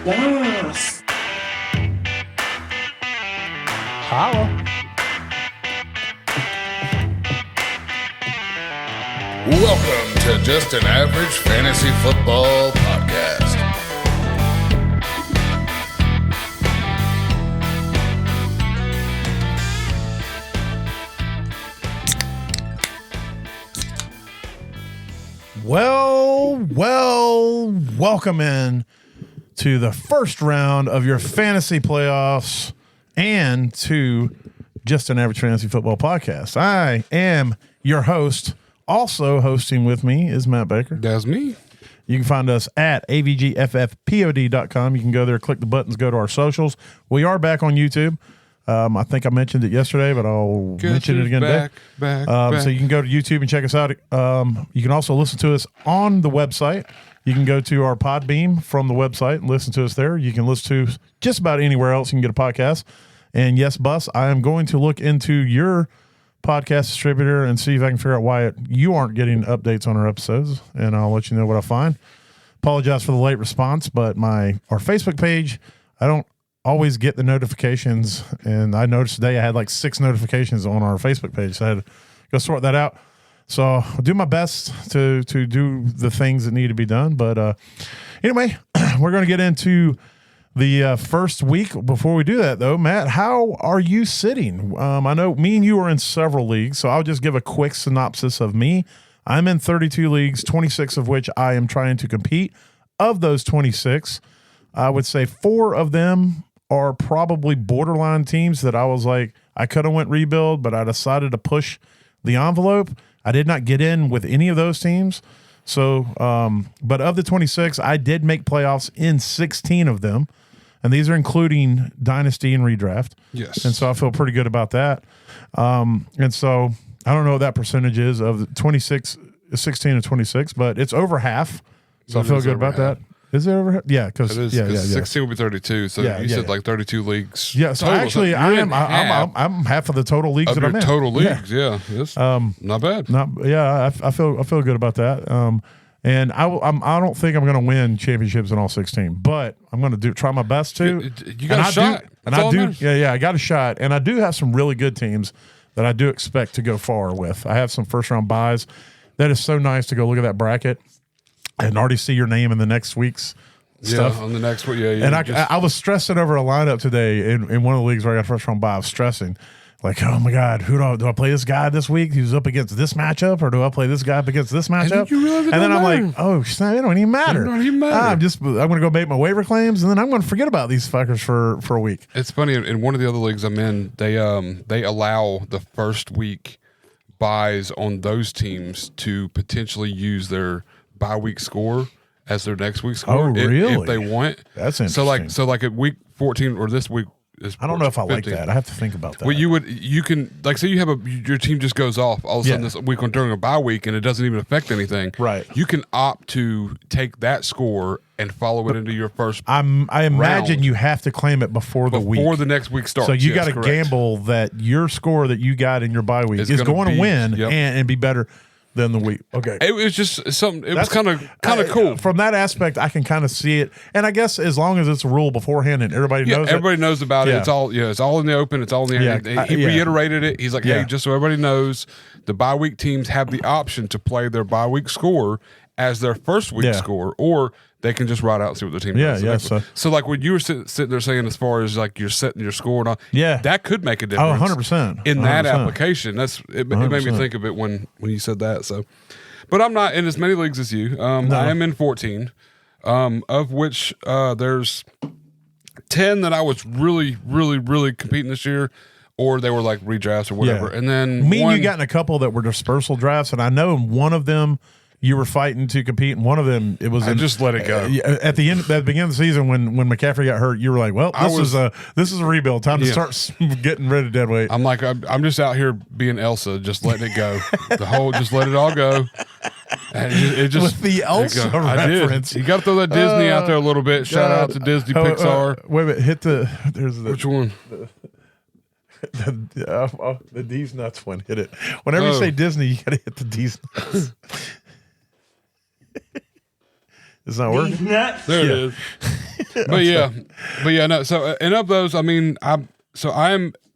Yes. Holla. Welcome to Just an Average Fantasy Football Podcast. Welcome in to the first round of your fantasy playoffs and to Just an Average Fantasy Football Podcast. I am your host. Also hosting with me is Matt Baker. That's me. You can find us at avgffpod.com. You can go there, click the buttons, go to our socials. We are back on YouTube. I think I mentioned it yesterday, but I'll mention it again today. Back. So you can go to YouTube and check us out. You can also listen to us on the website. You can go to our Podbeam from the website and listen to us there. You can listen to just about anywhere else you can get a podcast. And yes, Bus, I am going to look into your podcast distributor and see if I can figure out why you aren't getting updates on our episodes, and I'll let you know what I find. Apologize for the late response, but our Facebook page, I don't always get the notifications, and I noticed today I had like 6 notifications on our Facebook page, so I had to go sort that out. So I'll do my best to do the things that need to be done. But anyway, we're going to get into the first week. Before we do that, though, Matt, how are you sitting? I know me and you are in several leagues, so I'll just give a quick synopsis of me. I'm in 32 leagues, 26 of which I am trying to compete. Of those 26, I would say 4 of them are probably borderline teams that I was like, I could have went rebuild, but I decided to push the envelope. I did not get in with any of those teams. So, but of the 26, I did make playoffs in 16 of them. And these are including Dynasty and Redraft. Yes. And so I feel pretty good about that. And so I don't know what that percentage is of the 26, 16 and 26, but it's over half. So I feel good about that. Is it over half? Yeah, because 16 will be 32. So you said like 32 leagues. Yeah, so total. actually So I'm half of the total leagues that I'm in. Total leagues, yeah. That's not bad. I feel good about that. And I don't think I'm going to win championships in all 16, but I'm going to try my best to. You got a shot. I got a shot, and I do have some really good teams that I do expect to go far with. I have some first round buys. That is so nice to go look at that bracket and already see your name in the next week's stuff. On the next one, yeah. And I was stressing over a lineup today in one of the leagues where I got first round buy. I was stressing. Like, oh my God, do I play this guy this week who's up against this matchup, or do I play this guy up against this matchup? And then I'm like, oh, it don't even matter. I'm going to go make my waiver claims, and then I'm going to forget about these fuckers for a week. It's funny, in one of the other leagues I'm in, they allow the first week buys on those teams to potentially use their bye week score as their next week's score. Oh, really? If they want. That's interesting. So like at week 14 or this week. I don't know if I like that. I have to think about that. Well, you can like say you have your team just goes off all of a sudden this week during a bye week and it doesn't even affect anything. Right. You can opt to take that score and follow it into your first. I imagine round you have to claim it before the next week starts. So you got to gamble that your score that you got in your bye week is going to win and be better than the week. Okay. It was just something. It was kind of cool. From that aspect, I can kind of see it, and I guess as long as it's a rule beforehand and everybody knows, everybody knows about it. It's all it's all in the open. It's all in the air. He reiterated it. He's like, hey, just so everybody knows, the bye week teams have the option to play their bye week score as their first week score, or they can just write out and see what the team does. So like when you were sitting there saying as far as like you're setting your score and all, that could make a difference. 100%. In that application. It made me think of it when you said that. So, but I'm not in as many leagues as you. I am in 14, of which there's 10 that I was really, really, really competing this year, or they were like redrafts or whatever. And then me and you got in a couple that were dispersal drafts, and I know in one of them you were fighting to compete, and one of them it was. Just let it go. At the beginning of the season, when McCaffrey got hurt, you were like, "Well, this is a rebuild. Time to start getting rid of dead weight." I'm like, I'm just out here being Elsa, just letting it go. Just let it all go. And it just with the Elsa reference. You got to throw that Disney out there a little bit. Shout out to Disney Pixar. Wait a minute, hit the. There's the which one? The D's nuts one. Hit it. Whenever you say Disney, you got to hit the D's nuts. It's not working. There it is. but yeah, no. So and of those, I mean, I'm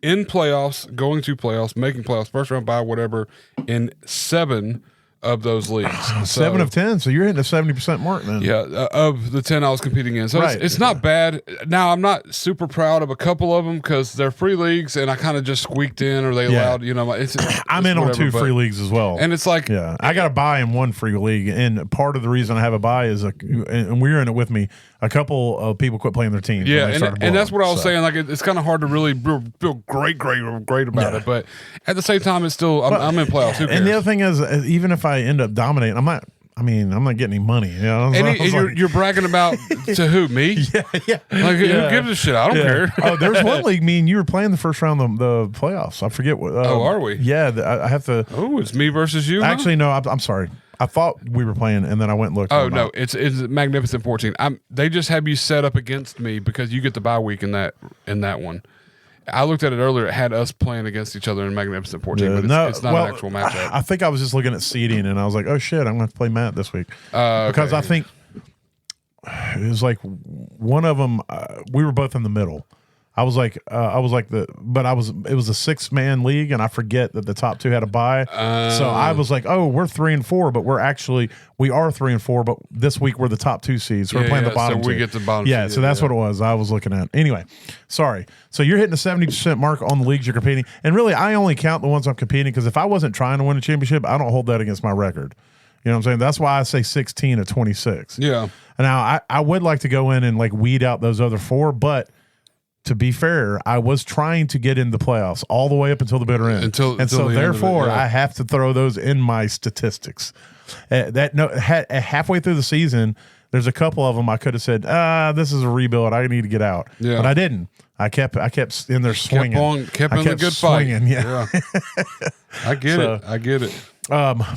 in playoffs, going to playoffs, making playoffs, first round bye, whatever, in 7 of those leagues. 7 of 10. So you're hitting a 70% mark then. Yeah, of the 10 I was competing in. So it's not bad. Now, I'm not super proud of a couple of them because they're free leagues and I kind of just squeaked in or they allowed, I'm in on 2 free leagues as well. And it's like. Yeah, I got a bye in 1 free league. And part of the reason I have a bye is, and we're in it with me, a couple of people quit playing their teams. Yeah, and that's what I was saying. Like, it's kind of hard to really feel great about it. But at the same time, it's still, I'm in playoffs. Who cares? And the other thing is, even if I end up dominating, I'm not getting any money. You know? And you're bragging about to who? Me? Yeah. Like, who gives a shit? I don't care. Oh, there's one league. Me and you were playing the first round of the playoffs. I forget what. Are we? Yeah, I have to. Oh, it's me versus you. Actually, no. I'm sorry. I thought we were playing, and then I went and looked. Oh no, it's Magnificent 14. They just have you set up against me because you get the bye week in that one. I looked at it earlier. It had us playing against each other in Magnificent 14, but it's not an actual matchup. I think I was just looking at seeding, and I was like, oh shit, I'm going to have to play Matt this week because I think it was like one of them. We were both in the middle. It was a 6-man league, and I forget that the top 2 had a bye. So I was like, oh, we're 3 and 4, but we are 3 and 4, but this week we're the top 2 seeds. So we're playing the bottom. So we get the bottom. Yeah, so that's what it was. I was looking at. Anyway, sorry. So you're hitting the 70% mark on the leagues you're competing, and really, I only count the ones I'm competing because if I wasn't trying to win a championship, I don't hold that against my record. You know what I'm saying? That's why I say 16 of 26. Yeah. Now I would like to go in and like weed out those other 4, but. To be fair, I was trying to get in the playoffs all the way up until the bitter end. So therefore, I have to throw those in my statistics. Halfway through the season, there's a couple of them I could have said, this is a rebuild. I need to get out. Yeah. But I didn't. I kept in there swinging. Kept in the good swinging, fight. Yeah. I get it.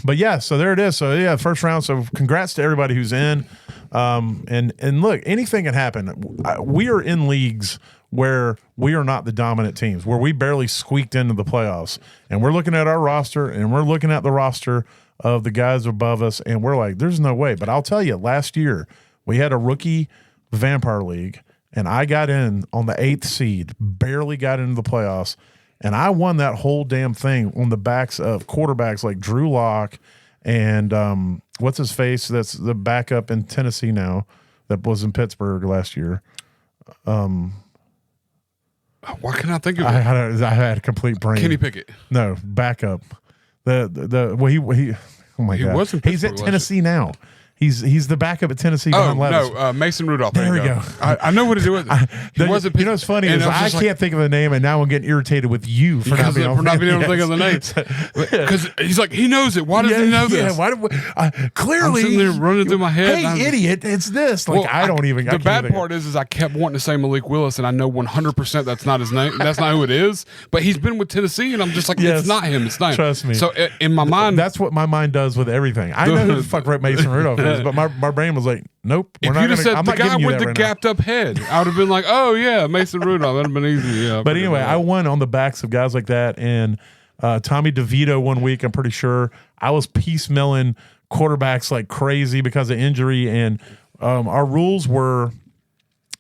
But yeah, so there it is. So yeah, first round. So congrats to everybody who's in. And look, anything can happen. We are in leagues where we are not the dominant teams, where we barely squeaked into the playoffs. And we're looking at our roster, and we're looking at the roster of the guys above us, and we're like, there's no way. But I'll tell you, last year, we had a rookie Vampire League, and I got in on the 8th seed, barely got into the playoffs, and I won that whole damn thing on the backs of quarterbacks like Drew Lock and what's his face? That's the backup in Tennessee now that was in Pittsburgh last year. What can I think of? I had a complete brain. Kenny Pickett. No, backup. He oh my God. Was in He's at Tennessee now. He's the backup at Tennessee. Mason Rudolph. There we go. I know what to do with it. You know what's funny is I can't think of the name, and now I'm getting irritated with you for not being able to think of the names. Because he's like, he knows it. Why doesn't he know this? Clearly, I'm sitting there running through my head. Hey, idiot! It's this. Like I don't even. The bad part is I kept wanting to say Malik Willis, and I know 100% that's not his name. That's not who it is. But he's been with Tennessee, and I'm just like, it's not him. It's not him. Trust me. So in my mind, that's what my mind does with everything. I know who the fuck Mason Rudolph is, but my brain was like, nope. If you'd have said the guy with the gapped up head, I would have been like, oh yeah, Mason Rudolph. That'd have been easy. Yeah. But anyway, I won on the backs of guys like that, and Tommy DeVito one week. I'm pretty sure I was piecemealing quarterbacks like crazy because of injury, and our rules were,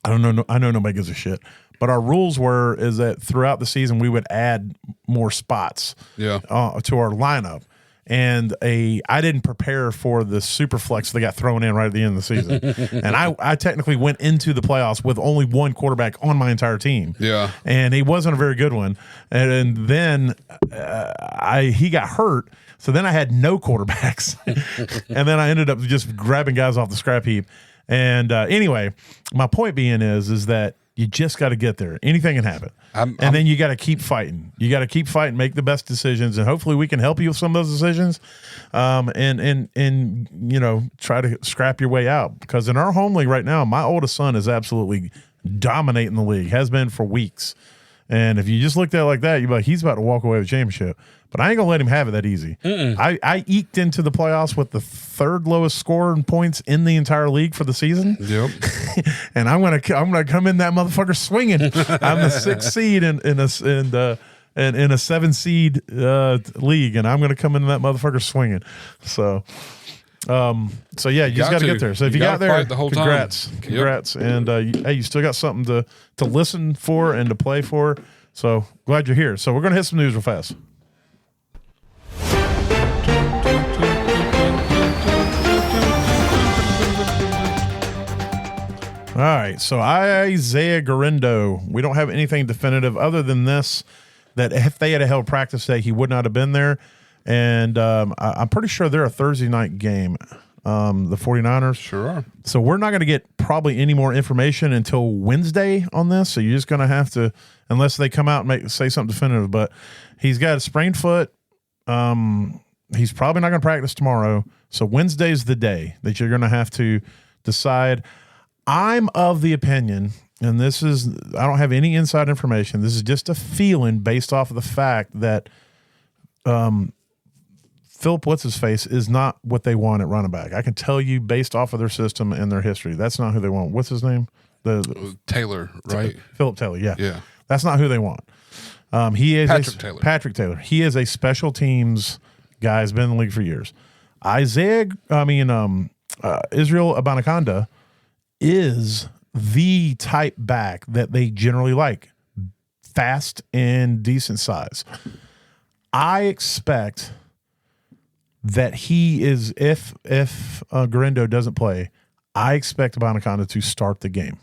I don't know. I know nobody gives a shit. But our rules is that throughout the season we would add more spots to our lineup. And I didn't prepare for the super flex that got thrown in right at the end of the season. And I technically went into the playoffs with only one quarterback on my entire team. Yeah. And he wasn't a very good one. And then he got hurt. So then I had no quarterbacks. And then I ended up just grabbing guys off the scrap heap. And anyway, my point being is that you just got to get there. Anything can happen. Then you got to keep fighting. You got to keep fighting, make the best decisions, and hopefully we can help you with some of those decisions. And you know, try to scrap your way out. Because in our home league right now, my oldest son is absolutely dominating the league. Has been for weeks. And if you just looked at it like that, you'd be like, he's about to walk away with a championship. But I ain't gonna let him have it that easy. I eked into the playoffs with the 3rd lowest score in points in the entire league for the season. Yep. And I'm gonna come in that motherfucker swinging. I'm the 6th seed in a 7 seed league, and I'm gonna come into that motherfucker swinging. So So yeah, you just got to get there. So if you got there, congrats. Yep. And hey, you still got something to listen for and to play for. So glad you're here. So we're gonna hit some news real fast. All right, so Isaiah Guerendo, we don't have anything definitive other than this, that if they had held practice day, he would not have been there. And I'm pretty sure they're a Thursday night game, the 49ers. Sure are. So we're not going to get probably any more information until Wednesday on this. So you're just going to have to, unless they come out and say something definitive. But he's got a sprained foot. He's probably not going to practice tomorrow. So Wednesday's the day that you're going to have to decide. I'm of the opinion, and this is, I don't have any inside information. This is just a feeling based off of the fact that Philip What's-His-Face is not what they want at running back. I can tell you based off of their system and their history. That's not who they want. What's his name? Taylor, right? Philip Taylor, yeah. Yeah. That's not who they want. He is Patrick Taylor. He is a special teams guy. Has been in the league for years. Israel Abanikanda is the type back that they generally like. Fast and decent size. I expect that he is, if Guerendo doesn't play, I expect Abanikanda to start the game.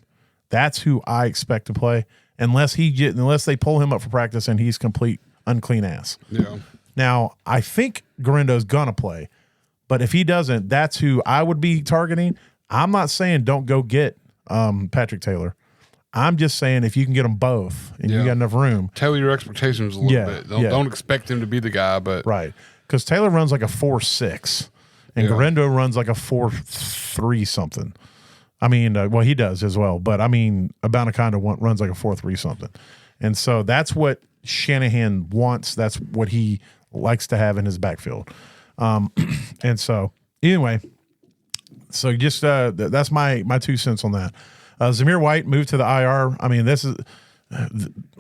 That's who I expect to play, unless they pull him up for practice and he's complete unclean ass. Yeah. Now, I think Guerendo's gonna play, but if he doesn't, that's who I would be targeting. I'm not saying don't go get Patrick Taylor. I'm just saying if you can get them both and you got enough room. Tell your expectations a little bit. Don't expect him to be the guy, but right. Because Taylor runs like a 4.6 and Guerendo runs like a 4.3 something. I mean, he does as well, but I mean, Abanikanda runs like a 4.3 something. And so that's what Shanahan wants. That's what he likes to have in his backfield. And so anyway, so just that's my 2 cents on that. Zamir White moved to the IR. I mean,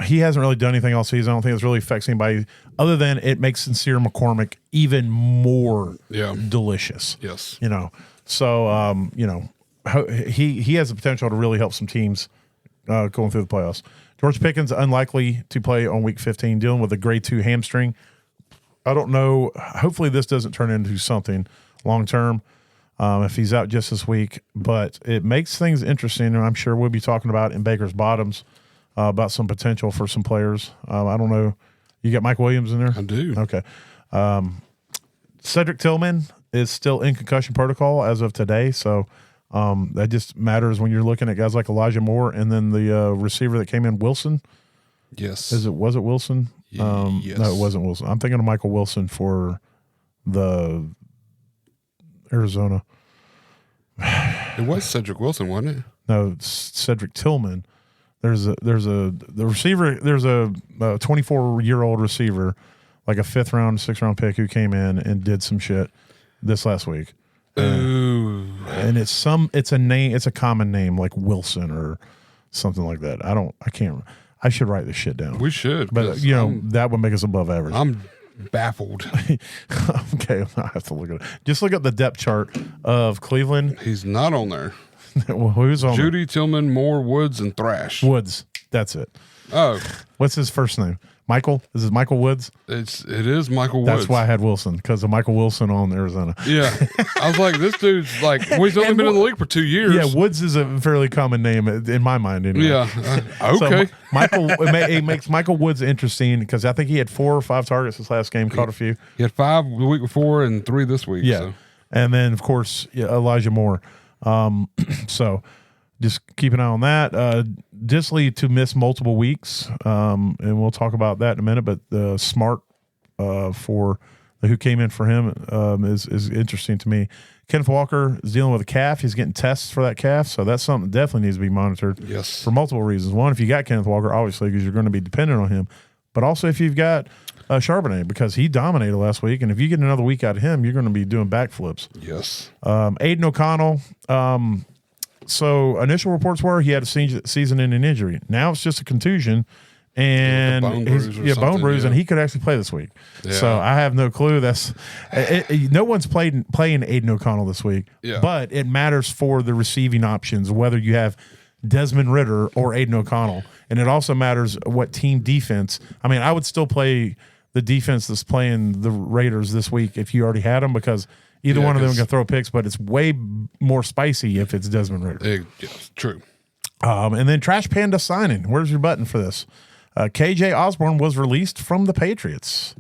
he hasn't really done anything all season. I don't think it's really affects anybody other than it makes Sincere McCormick even more delicious. Yes. So, he has the potential to really help some teams going through the playoffs. George Pickens, unlikely to play on week 15, dealing with a grade 2 hamstring. I don't know. Hopefully this doesn't turn into something long-term if he's out just this week. But it makes things interesting, and I'm sure we'll be talking about in Baker's Bottoms about some potential for some players. I don't know. You got Mike Williams in there? I do. Okay. Cedric Tillman is still in concussion protocol as of today, so that just matters when you're looking at guys like Elijah Moore and then the receiver that came in, Wilson. Yes. Was it Wilson? Yes. No, it wasn't Wilson. I'm thinking of Michael Wilson for the Arizona. It was Cedric Wilson, wasn't it? No, it's Cedric Tillman. There's a 24-year-old receiver, like a 5th round, 6th round pick who came in and did some shit this last week. Ooh. And it's a common name like Wilson or something like that. I should write this shit down. We should. But that would make us above average. I'm baffled. Okay, I have to look at it. Just look at the depth chart of Cleveland. He's not on there. Well, who's on Judy, Tillman, Moore, Woods, and Thrash. Woods. That's it. Oh. What's his first name? Michael? Is it Michael Woods? It is Michael Woods. That's why I had Wilson, because of Michael Wilson on Arizona. Yeah. I was like, this dude's like, he's only been in the league for 2 years. Yeah, Woods is a fairly common name in my mind. Anyway. Yeah. Okay. So it makes Michael Woods interesting because I think he had 4 or 5 targets this last game, caught a few. He had 5 the week before and 3 this week. Yeah. So. And then, of course, Elijah Moore. So just keep an eye on that. Disley to miss multiple weeks, and we'll talk about that in a minute. But the Smart for who came in for him is interesting to me. Kenneth Walker is dealing with a calf. He's getting tests for that calf, so that's something that definitely needs to be monitored. Yes, for multiple reasons. One, if you got Kenneth Walker, obviously, because you're going to be dependent on him, but also if you've got Charbonnet, because he dominated last week, and if you get another week out of him, you're going to be doing backflips. Yes. Aiden O'Connell. So initial reports were he had a season-ending injury. Now it's just a contusion, and bone bruise, and he could actually play this week. Yeah. So I have no clue. No one's playing Aiden O'Connell this week, but it matters for the receiving options, whether you have Desmond Ridder or Aiden O'Connell, and it also matters what team defense. I mean, I would still play the defense that's playing the Raiders this week if you already had them, because either one of them can throw picks, but it's way more spicy if it's Desmond Ridder. True. And then Trash Panda signing. Where's your button for this? KJ Osborne was released from the Patriots.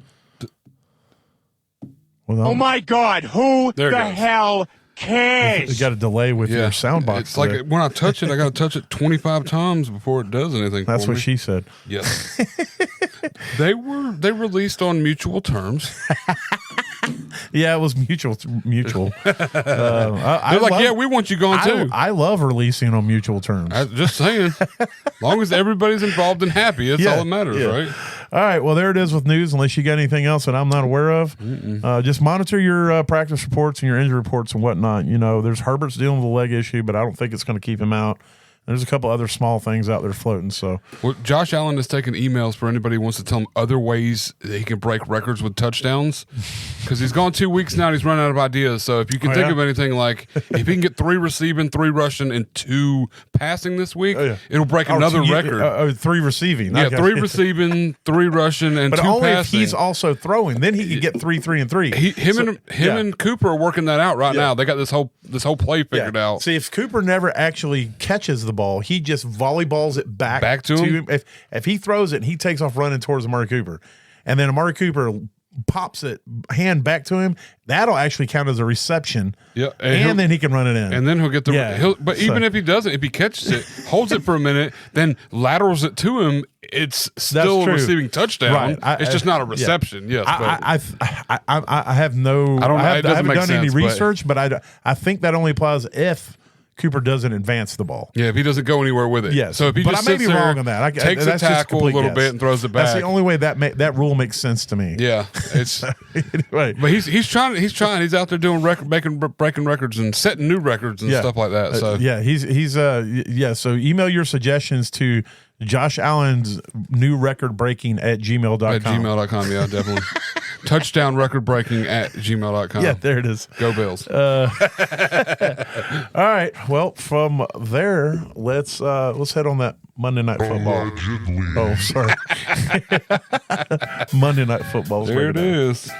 Oh my God! Who the hell cares? You got a delay with your sound box. It's like when I touch it, I got to touch it 25 times before it does anything. That's for what me. she said. Yes. They released on mutual terms. Yeah, it was mutual. They're like, we want you gone too. I love releasing on mutual terms. Just saying. As long as everybody's involved and happy, that's all that matters, right? All right, well, there it is with news, unless you got anything else that I'm not aware of. Just monitor your practice reports and your injury reports and whatnot. You know, there's Herbert's dealing with a leg issue, but I don't think it's going to keep him out. There's a couple other small things out there floating. So, well, Josh Allen is taking emails for anybody who wants to tell him other ways that he can break records with touchdowns, because he's gone 2 weeks now and he's run out of ideas. So if you can think of anything, like if he can get 3 receiving, 3 rushing, and 2 passing this week, it'll break another record. 3 receiving. Yeah, 3 receiving, 3 rushing, and 2 passing. But only if he's also throwing. Then he could get 3, 3, and 3. Him and Cooper are working that out right now. They got this whole play figured out. See, if Cooper never actually catches the ball, he just volleyballs it back to him. If he throws it and he takes off running towards Amari Cooper, and then Amari Cooper pops it hand back to him, that'll actually count as a reception. Yeah, and then he can run it in, and then he'll get the. But even if he doesn't, if he catches it, holds it for a minute, then laterals it to him, it's still a receiving touchdown. Right. It's just not a reception. Yes, I have no. I haven't done any research, but I think that only applies if Cooper doesn't advance the ball. Yeah, if he doesn't go anywhere with it. Yes. So if he just I may be wrong on that. Takes a tackle a little bit and throws it back. That's the only way that rule makes sense to me. Yeah. It's anyway. But he's trying. He's out there doing breaking records and setting new records and stuff like that. So So email your suggestions to Josh Allen's new record breaking at gmail.com. At gmail.com, yeah, definitely. Touchdown record breaking at gmail.com. Yeah, there it is. Go Bills. All right. Well, from there, let's head on that Monday Night Football. Oh, sorry. Monday Night Football. There it is.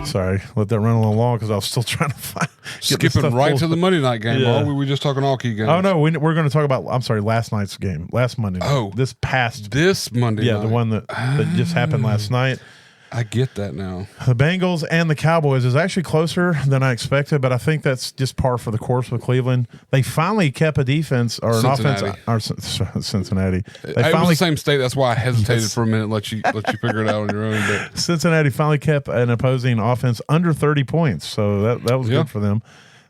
Sorry, let that run a little long because I was still trying to find. Skipping right to the Monday night game. Yeah. Are we just talking all key games? Oh no, we're going to talk about. I'm sorry, last night's game, last Monday night. Oh, this Monday. Yeah, the one that just happened last night. I get that now. The Bengals and the Cowboys is actually closer than I expected, but I think that's just par for the course with Cleveland. They finally kept a defense or an offense. Or Cincinnati. It was the same state. That's why I hesitated for a minute. Let you figure it out on your own. But Cincinnati finally kept an opposing offense under 30 points, so that was good for them.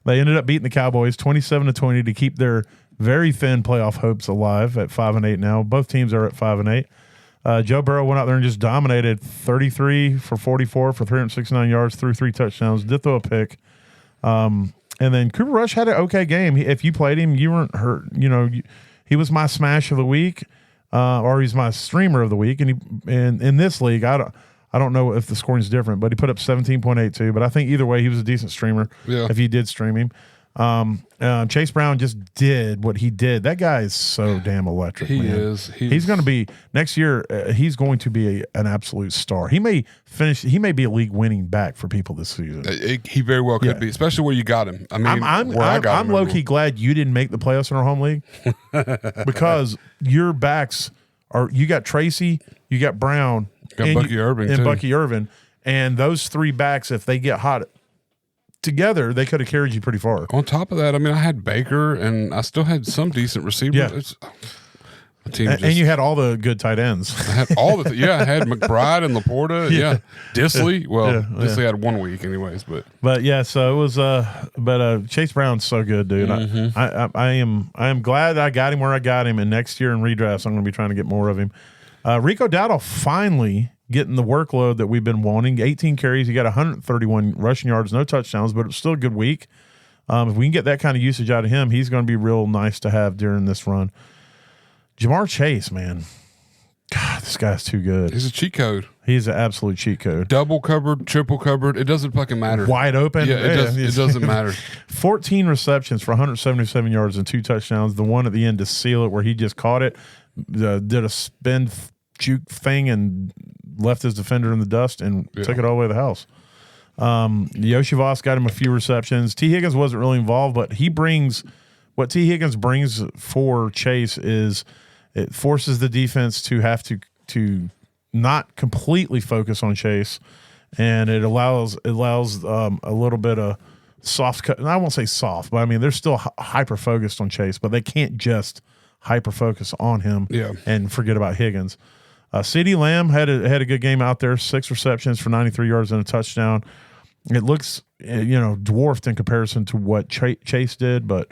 They ended up beating the Cowboys 27-20 to keep their very thin playoff hopes alive at 5-8 now. Both teams are at 5-8. Joe Burrow went out there and just dominated 33 for 44 for 369 yards, threw 3 touchdowns, did throw a pick. And then Cooper Rush had an okay game. If you played him, you weren't hurt. You know, he was my smash of the week, or he's my streamer of the week. And in this league, I don't know if the scoring is different, but he put up 17.82. But I think either way, he was a decent streamer if you did stream him. Chase Brown just did what he did. That guy is so damn electric. He man. is. He's going to be next year. He's going to be an absolute star. He may finish. He may be a league winning back for people this season. He very well could be, especially where you got him. I mean, I'm low key glad you didn't make the playoffs in our home league because your backs are. You got Tracy, you got Brown, got Bucky Irvin, and those 3 backs, if they get hot together, they could have carried you pretty far. On top of that, I mean, I had Baker, and I still had some decent receivers. Yeah. And you had all the good tight ends. I had all the I had McBride and Laporta. Yeah, Disley. Well, Disley had 1 week, anyways. But yeah, so it was. But Chase Brown's so good, dude. Mm-hmm. I am glad I got him where I got him, and next year in redrafts, I'm going to be trying to get more of him. Rico Dowdle finally getting the workload that we've been wanting. 18 carries. He got 131 rushing yards, no touchdowns, but it was still a good week. If we can get that kind of usage out of him, he's going to be real nice to have during this run. Ja'Marr Chase, man. God, this guy's too good. He's a cheat code. He's an absolute cheat code. Double covered, triple covered. It doesn't fucking matter. Wide open. Yeah, it doesn't matter. 14 receptions for 177 yards and 2 touchdowns. The one at the end to seal it where he just caught it, did a spin juke thing and left his defender in the dust and took it all the way to the house. Yoshi Voss got him a few receptions. T. Higgins wasn't really involved, but what T. Higgins brings for Chase is it forces the defense to have to not completely focus on Chase, and it allows a little bit of soft cut. And I won't say soft, but I mean they're still hyper focused on Chase, but they can't just hyper focus on him and forget about Higgins. CeeDee Lamb had a good game out there, 6 receptions for 93 yards and a touchdown. It looks dwarfed in comparison to what Chase did, but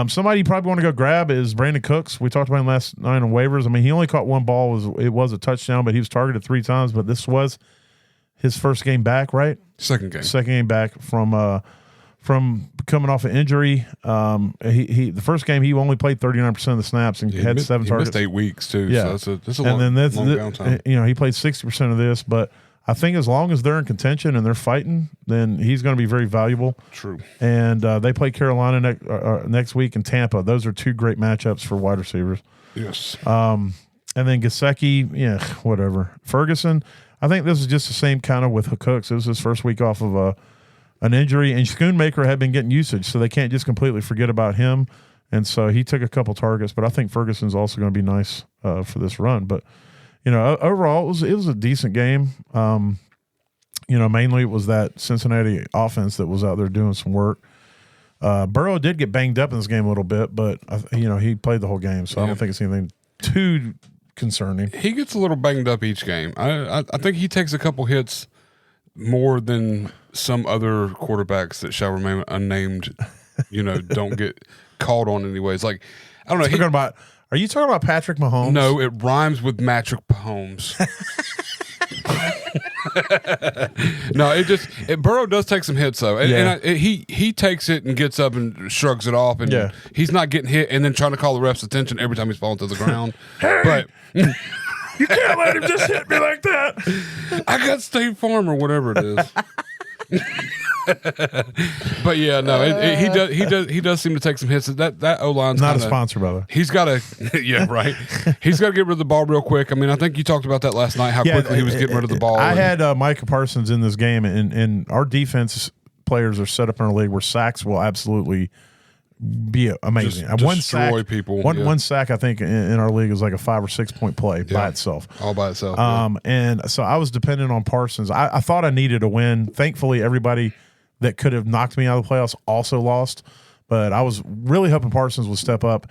somebody you probably want to go grab is Brandon Cooks. We talked about him last night on waivers. I mean, he only caught one ball. It was a touchdown, but he was targeted 3 times. But this was his first game back, right? Second game back from coming off an injury. The first game he only played 39% of the snaps and had 7 targets. He missed 8 weeks too. Yeah, so that's a long downtime. He played 60% of this, but I think as long as they're in contention and they're fighting, then he's going to be very valuable. True. And they play Carolina next week in Tampa. Those are 2 great matchups for wide receivers. Yes. And then Gesicki, whatever. Ferguson, I think this is just the same kind of with Cooks. It was his first week off of an injury, and Schoonmaker had been getting usage, so they can't just completely forget about him. And so he took a couple targets, but I think Ferguson's also going to be nice for this run. But overall, it was a decent game. Mainly it was that Cincinnati offense that was out there doing some work. Burrow did get banged up in this game a little bit, but he played the whole game, so I don't think it's anything too concerning. He gets a little banged up each game. I think he takes a couple hits more than some other quarterbacks that shall remain unnamed. Don't get called on anyways. Like I don't know. Are you talking about Patrick Mahomes? No, it rhymes with Matrick Mahomes. No, Burrow does take some hits though, and he takes it and gets up and shrugs it off, and he's not getting hit, and then trying to call the ref's attention every time he's falling to the ground. Hey, but you can't let him just hit me like that. I got State Farm or whatever it is. But yeah, no, he does seem to take some hits. That O-line's not a sponsor, brother. He's got to, right. He's got to get rid of the ball real quick. I mean, I think you talked about that last night. How quickly he was getting rid of the ball. I had Micah Parsons in this game, and our defense players are set up in our league where sacks will absolutely be amazing. Just destroy people. One sack, I think, in our league is like a 5 or 6 point play by itself. All by itself. And so I was dependent on Parsons. I thought I needed a win. Thankfully, everybody that could have knocked me out of the playoffs also lost. But I was really hoping Parsons would step up.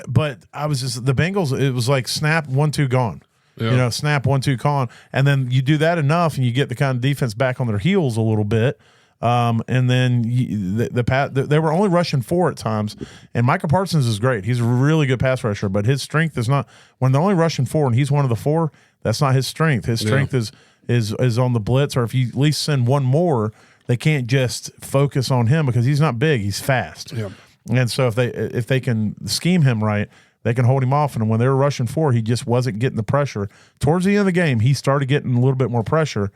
But I was just the Bengals. It was like snap 1-2 gone. Yeah. Snap 1-2 gone, and then you do that enough, and you get the kind of defense back on their heels a little bit. And then they were only rushing 4 at times, and Micah Parsons is great. He's a really good pass rusher, but his strength is not when they're only rushing 4 and he's one of the 4. That's not his strength. His strength is on the blitz, or if you at least send one more, they can't just focus on him because he's not big. He's fast. Yeah. And so if they can scheme him right, they can hold him off. And when they were rushing 4, he just wasn't getting the pressure. Towards the end of the game, he started getting a little bit more pressure,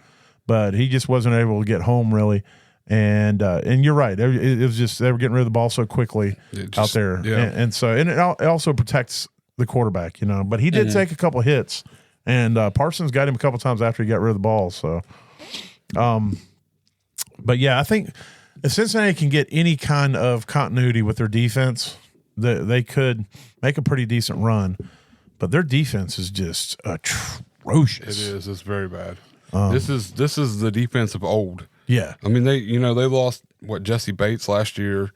but he just wasn't able to get home really. And you're right. It was just they were getting rid of the ball so quickly out there. Yeah. And so it also protects the quarterback, But he did take a couple of hits, and Parsons got him a couple times after he got rid of the ball. So, but yeah, I think if Cincinnati can get any kind of continuity with their defense, they could make a pretty decent run. But their defense is just atrocious. It is. It's very bad. This is the defense of old. Yeah. I mean, they lost Jesse Bates last year,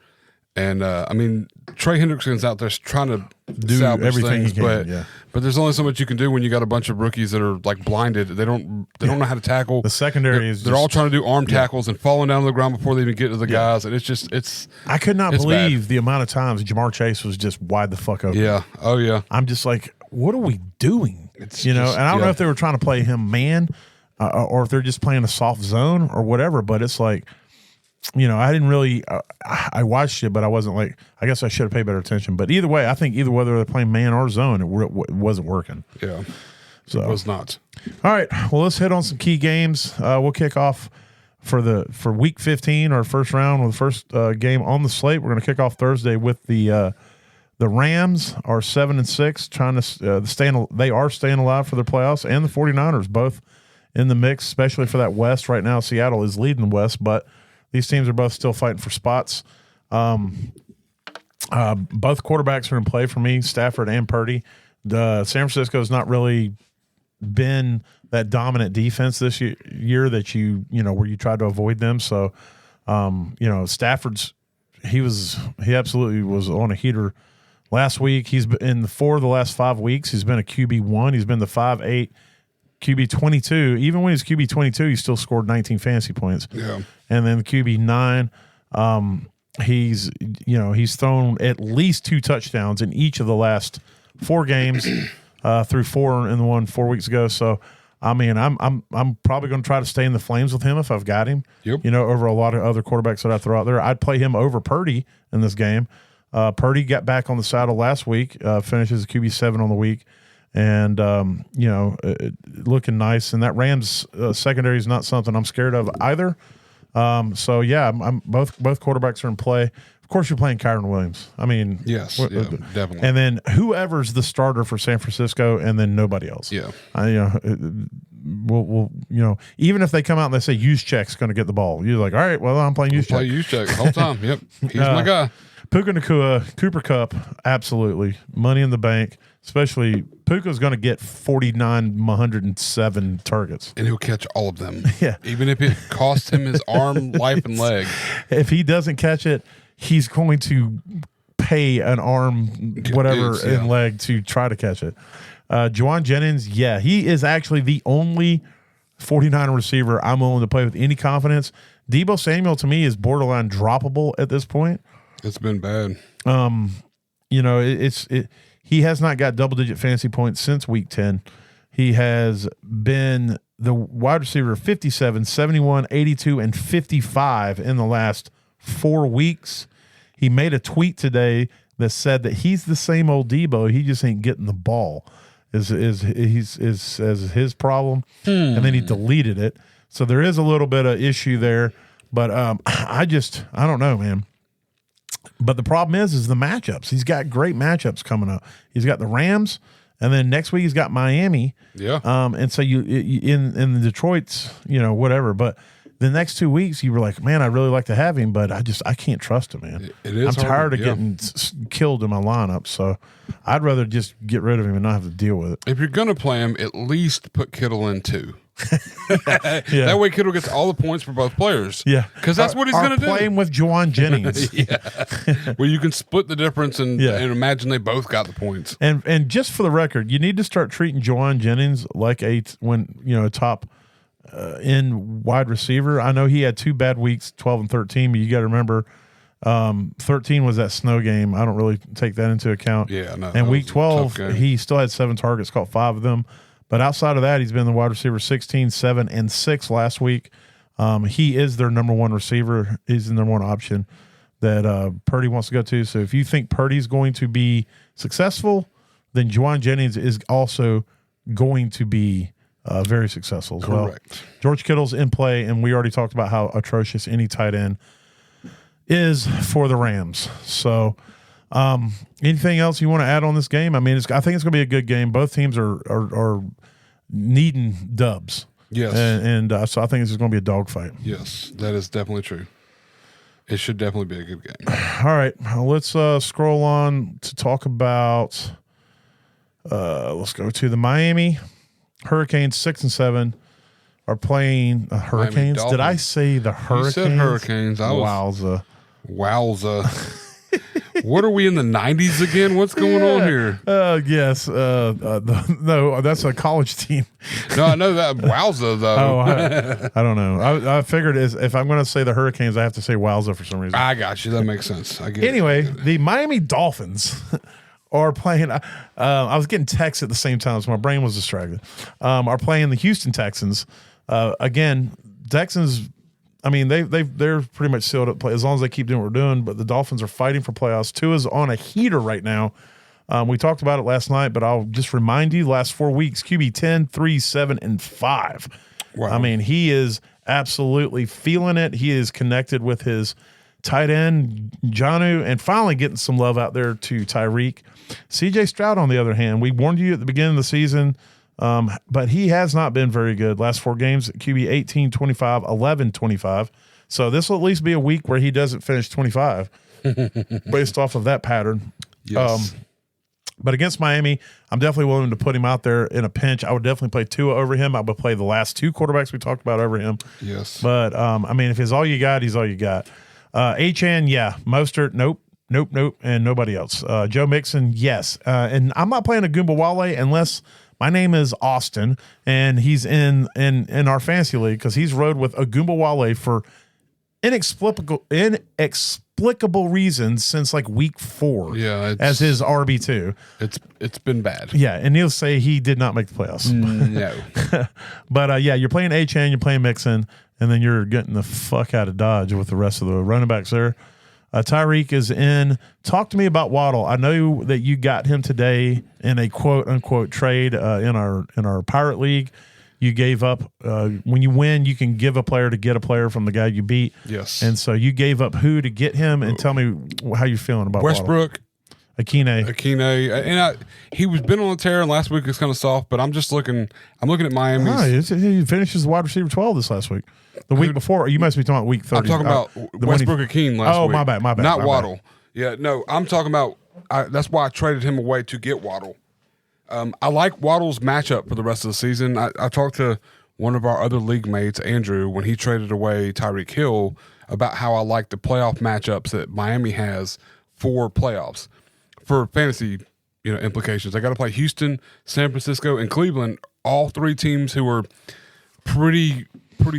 and Trey Hendrickson's out there trying to do salvage everything things, he can. but there's only so much you can do when you got a bunch of rookies that are like blinded. They don't know how to tackle. The secondary they're all trying to do arm tackles and falling down to the ground before they even get to the guys, and it's. I could not believe bad. the amount of times Ja'Marr Chase was just wide the fuck open. Yeah. Oh yeah. I'm just like, what are we doing? And I don't know if they were trying to play him man. Or if they're just playing a soft zone or whatever, but it's like I didn't really. I watched it, but I wasn't like. I guess I should have paid better attention. But either way, I think either whether they're playing man or zone, it wasn't working. Yeah, so it was not. All right, well, let's hit on some key games. We'll kick off for week 15, our first round, with the first game on the slate. We're going to kick off Thursday with the Rams are 7-6, trying to they are staying alive for their playoffs, and the 49ers both in the mix, especially for that West. Right now, Seattle is leading the West, but these teams are both still fighting for spots. Both quarterbacks are in play for me, Stafford and Purdy. San Francisco has not really been that dominant defense this year that where you tried to avoid them. So, Stafford's he absolutely was on a heater last week. He's been in 4 of the last 5 weeks. He's been a QB1. He's been the 5-8 QB22. Even when he's QB22, he still scored 19 fantasy points. Yeah. And then the QB9, he's thrown at least 2 touchdowns in each of the last 4 games, through 4 in the one 4 weeks ago. So, I mean, I'm probably going to try to stay in the flames with him if I've got him. Yep. Over a lot of other quarterbacks that I throw out there. I'd play him over Purdy in this game. Purdy got back on the saddle last week, finishes QB7 on the week, and looking nice. And that Rams secondary is not something I'm scared of either. So yeah, I'm both quarterbacks are in play. Of course, you're playing Kyren Williams. I mean, yes, definitely. And then whoever's the starter for San Francisco, and then nobody else. Yeah, we'll even if they come out and they say Juszczyk's going to get the ball, you're like, all right, well, I'm playing Juszczyk. Play Juszczyk the whole time. Yep, he's my guy. Puka Nacua, Cooper Kupp, absolutely money in the bank. Especially Puka's going to get 4,907 targets, and he'll catch all of them. Yeah, even if it costs him his arm, life, and leg. If he doesn't catch it, he's going to pay an arm, whatever, and leg to try to catch it. Juwan Jennings, he is actually the only 49er receiver I'm willing to play with any confidence. Deebo Samuel, to me, is borderline droppable at this point. It's been bad. He has not got double-digit fantasy points since week 10. He has been the wide receiver 57, 71, 82, and 55 in the last 4 weeks. He made a tweet today that said that he's the same old Deebo. He just ain't getting the ball. Is his problem, and then he deleted it. So there is a little bit of issue there, but I don't know, man. But the problem is the matchups. He's got great matchups coming up. He's got the Rams, and then next week he's got Miami. Yeah. And so you in the Detroit's, whatever. But the next 2 weeks you were like, man, I'd really like to have him, but I can't trust him, man. It is. I'm tired of getting killed in my lineup, so I'd rather just get rid of him and not have to deal with it. If you're gonna play him, at least put Kittle in 2. That way Kittle gets all the points for both players. Yeah, because that's what he's going to do. Playing with Juwan Jennings. Well, you can split the difference and imagine they both got the points. And just for the record, you need to start treating Juwan Jennings like a top end wide receiver. I know he had 2 bad weeks, 12 and 13, but you got to remember 13 was that snow game. I don't really take that into account. Yeah, no. And week 12, he still had 7 targets, caught 5 of them. But outside of that, he's been the wide receiver 16, 7, and 6 last week. He is their number 1 receiver. He's the number 1 option that Purdy wants to go to. So if you think Purdy's going to be successful, then Juwan Jennings is also going to be very successful as well. George Kittle's in play, and we already talked about how atrocious any tight end is for the Rams. So anything else you want to add on this game? I mean, I think it's going to be a good game. Both teams are needing dubs. Yes. And so I think this is going to be a dogfight. Yes, that is definitely true. It should definitely be a good game. All right. Let's scroll on to talk about let's go to the Miami Hurricanes. 6-7 are playing Hurricanes. Did I say the Hurricanes? You said Hurricanes. Wowza. What are we in the 90s again? What's going on here? Yes. No, that's a college team. No, I know that. Wowza, though. Oh, I don't know. I figured if I'm going to say the Hurricanes, I have to say wowza for some reason. I got you. That makes sense. I get anyway, it. The Miami Dolphins are playing. I was getting texts at the same time, so my brain was distracted. Are playing the Houston Texans. Again, Texans I mean, they're pretty much sealed up play as long as they keep doing what we're doing. But the Dolphins are fighting for playoffs. Tua's on a heater right now. We talked about it last night, but I'll just remind you: last 4 weeks, QB 10, 3, 7, and 5. Wow. I mean, he is absolutely feeling it. He is connected with his tight end Jonnu, and finally getting some love out there to Tyreek. CJ Stroud, on the other hand, we warned you at the beginning of the season. But he has not been very good. Last 4 games, QB 18, 25, 11, 25. So this will at least be a week where he doesn't finish 25 based off of that pattern. Yes. But against Miami, I'm definitely willing to put him out there in a pinch. I would definitely play Tua over him. I would play the last 2 quarterbacks we talked about over him. Yes. But, I mean, if he's all you got, he's all you got. Achane, yeah. Mostert, nope, and nobody else. Joe Mixon, yes. And I'm not playing a Goombawale unless – my name is Austin, and he's in our fantasy league because he's rode with Ogumawale for inexplicable reasons since like week 4. Yeah, as his RB2. It's been bad. Yeah, and he'll say he did not make the playoffs. No, but yeah, you're playing Achane, you're playing Mixon, and then you're getting the fuck out of Dodge with the rest of the running backs there. Tyreek is in. Talk to me about Waddle. I know that you got him today in a quote unquote trade in our Pirate League. You gave up when you win, you can give a player to get a player from the guy you beat. Yes. And so you gave up who to get him, and tell me how you're feeling about Westbrook. Akine, and he was been on a tear, and last week was kind of soft. But I'm looking at Miami. He finished as wide receiver 12 this last week. The week before, you must be talking about week 30. I'm talking about Westbrook Akine last week. Oh, my bad. Not Waddle. Yeah, no, I'm talking about. That's why I traded him away to get Waddle. I like Waddle's matchup for the rest of the season. I talked to one of our other league mates, Andrew, when he traded away Tyreek Hill, about how I like the playoff matchups that Miami has for playoffs. For fantasy, implications. I got to play Houston, San Francisco, and Cleveland, all 3 teams who are pretty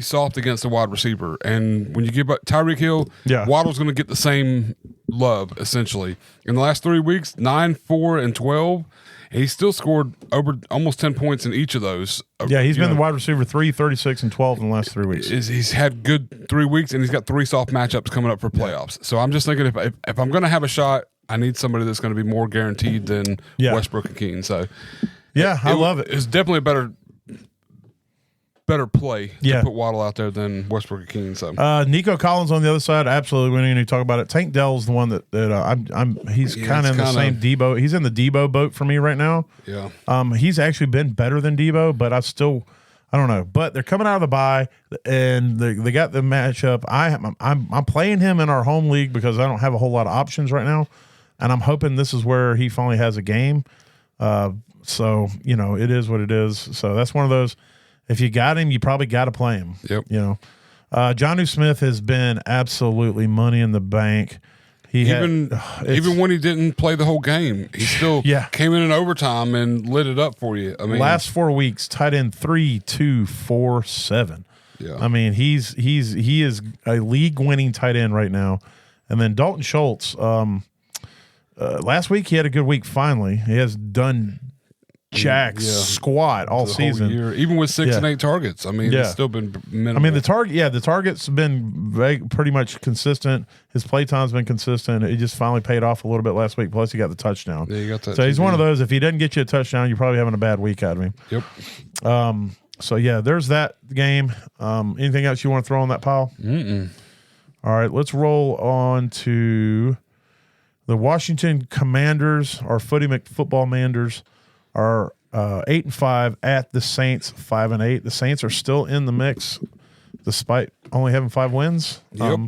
soft against the wide receiver. And when you give up Tyreek Hill, Waddle's going to get the same love, essentially. In the last 3 weeks, 9, 4, and 12, and he still scored over almost 10 points in each of those. Yeah, he's been the wide receiver 3, 36, and 12 in the last 3 weeks. He's had good 3 weeks, and he's got 3 soft matchups coming up for playoffs. So I'm just thinking if I'm going to have a shot, I need somebody that's going to be more guaranteed than Westbrook and Keene. So, I love it. It's definitely a better play to put Waddle out there than Westbrook and Keene. So, Nico Collins on the other side, absolutely. When you talk about it, Tank Dell's the one that he's kind of in the same Debo. He's in the Debo boat for me right now. Yeah. He's actually been better than Debo, but I don't know. But they're coming out of the bye, and they got the matchup. I'm playing him in our home league because I don't have a whole lot of options right now. And I'm hoping this is where he finally has a game. So, it is what it is. So that's one of those, if you got him, you probably got to play him. Yep. Jonnu Smith has been absolutely money in the bank. Even when he didn't play the whole game, he still came in overtime and lit it up for you. I mean, last 4 weeks, tight end 3, 2, 4, 7. Yeah. I mean, he is a league-winning tight end right now. And then Dalton Schultz, last week he had a good week. Finally, he has done squat all season, year. Even with 6 and 8 targets. I mean, it's still been minimal. I mean, the target's been pretty much consistent. His play time's been consistent. It just finally paid off a little bit last week. Plus, he got the touchdown. Yeah, you got that. So he's one of those. If he doesn't get you a touchdown, you're probably having a bad week out of him. Yep. So there's that game. Anything else you want to throw on that pile? All right, let's roll on to the Washington Commanders, our football Manders, are 8-5 at the Saints 5-8. The Saints are still in the mix, despite only having 5 wins. Yep.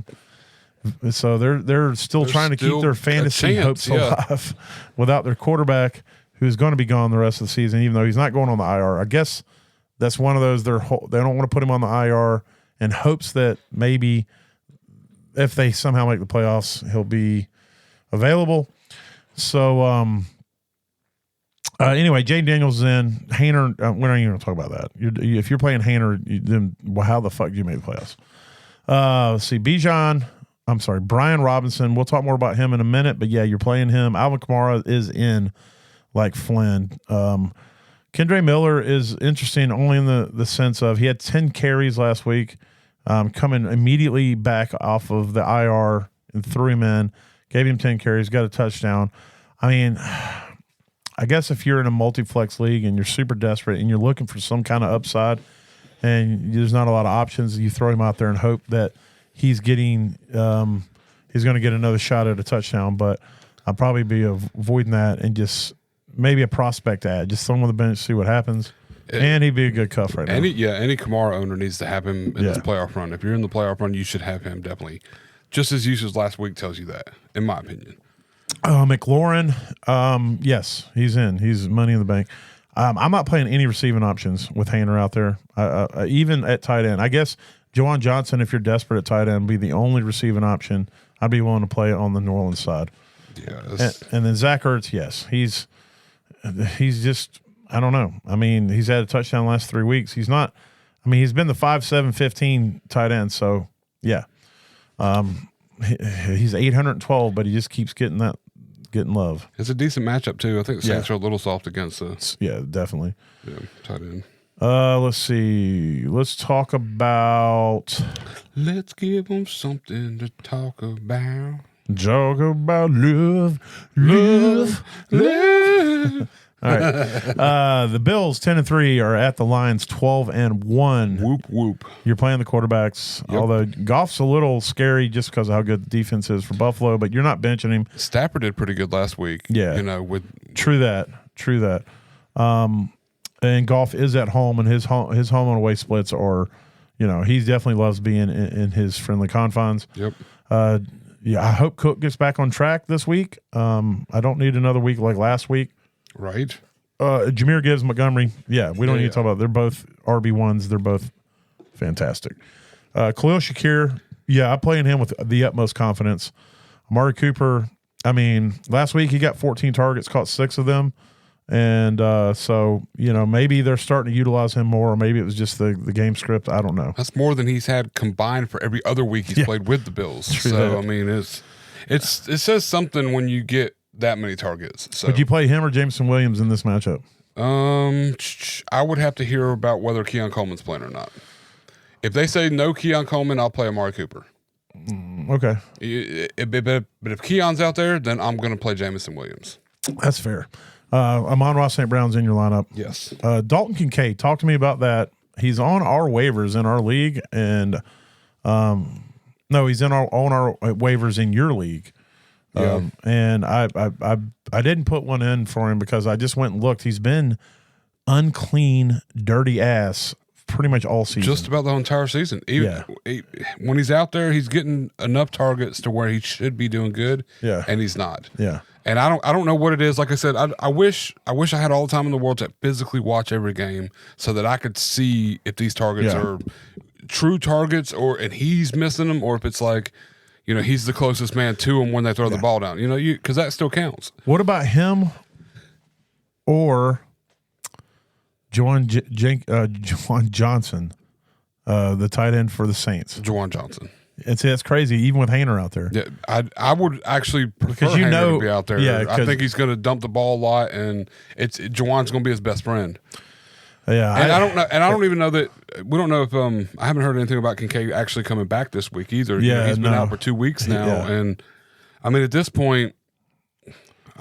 So they're still trying to keep their fantasy hopes alive without their quarterback, who's going to be gone the rest of the season, even though he's not going on the IR. I guess that's one of those. They don't want to put him on the IR in hopes that maybe if they somehow make the playoffs, he'll be available. So anyway, Jay Daniels is in. Hainer, we're not even going to talk about that. If you're playing Hainer, then how the fuck do you make the playoffs? Let's see, Brian Robinson. We'll talk more about him in a minute, but yeah, you're playing him. Alvin Kamara is in like Flynn. Kendre Miller is interesting only in the sense of he had 10 carries last week. coming immediately back off of the IR and threw him in, gave him 10 carries, got a touchdown. I mean, I guess if you're in a multi-flex league and you're super desperate and you're looking for some kind of upside and there's not a lot of options, you throw him out there and hope that he's getting he's going to get another shot at a touchdown. But I'll probably be avoiding that and just maybe a prospect ad, just throw him on the bench, see what happens. And he'd be a good cuff right now. Any Kamara owner needs to have him in this playoff run. If you're in the playoff run, you should have him definitely. Just his usage last week tells you that, in my opinion. McLaurin, yes, he's in. He's money in the bank. I'm not playing any receiving options with Haener out there, even at tight end. I guess Juwan Johnson, if you're desperate at tight end, would be the only receiving option. I'd be willing to play on the New Orleans side. Yeah, and then Zach Ertz, yes, he's just, I don't know. I mean, he's had a touchdown the last 3 weeks. He's not. I mean, he's been the 5-7-15 tight end. So yeah, he's 812, but he just keeps getting love. It's a decent matchup too. I think the Saints are a little soft against us. Yeah, definitely. Yeah, tight end. Let's see. Let's talk about. Let's give them something to talk about. Talk about love. All right. The Bills 10-3 are at the Lions 12-1. Whoop whoop. You're playing the quarterbacks. Yep. Although Goff's a little scary just because of how good the defense is for Buffalo, but you're not benching him. Stafford did pretty good last week. Yeah, with true that. And Goff is at home, and his home and away splits are, he definitely loves being in his friendly confines. Yep. Yeah, I hope Cook gets back on track this week. I don't need another week like last week. Right. Jahmyr Gibbs, Montgomery. Yeah, we don't need to talk about. They're both RB1s. They're both fantastic. Khalil Shakir. Yeah, I'm playing him with the utmost confidence. Amari Cooper. I mean, last week he got 14 targets, caught 6 of them. And so, maybe they're starting to utilize him more, or maybe it was just the game script. I don't know. That's more than he's had combined for every other week he's played with the Bills. True so, that. I mean, it says something when you get that many targets. So. Would you play him or Jameson Williams in this matchup? I would have to hear about whether Keon Coleman's playing or not. If they say no Keon Coleman, I'll play Amari Cooper. Okay. But if Keon's out there, then I'm going to play Jameson Williams. That's fair. Amon-Ra St. Brown's in your lineup. Yes. Dalton Kincaid, talk to me about that. He's on our waivers in our league, and no, he's on our waivers in your league. Yeah. And I didn't put one in for him because I just went and looked. He's been unclean, dirty ass pretty much all season. Just about the entire season. When he's out there, he's getting enough targets to where he should be doing good. Yeah. And he's not. Yeah. And I don't know what it is. Like I said, I wish I had all the time in the world to physically watch every game so that I could see if these targets are true targets and he's missing them, or if it's like, he's the closest man to him when they throw the ball down. Because that still counts. What about him or Juwan Johnson, the tight end for the Saints? Juwan Johnson. And see, that's crazy, even with Haener out there. Yeah, I would actually prefer Haener to be out there. Yeah, I think he's going to dump the ball a lot, and Juwan's going to be his best friend. Yeah, and I don't know, and I don't even know that we don't know if I haven't heard anything about Kincaid actually coming back this week either. Yeah, he's been out for 2 weeks now, and I mean at this point.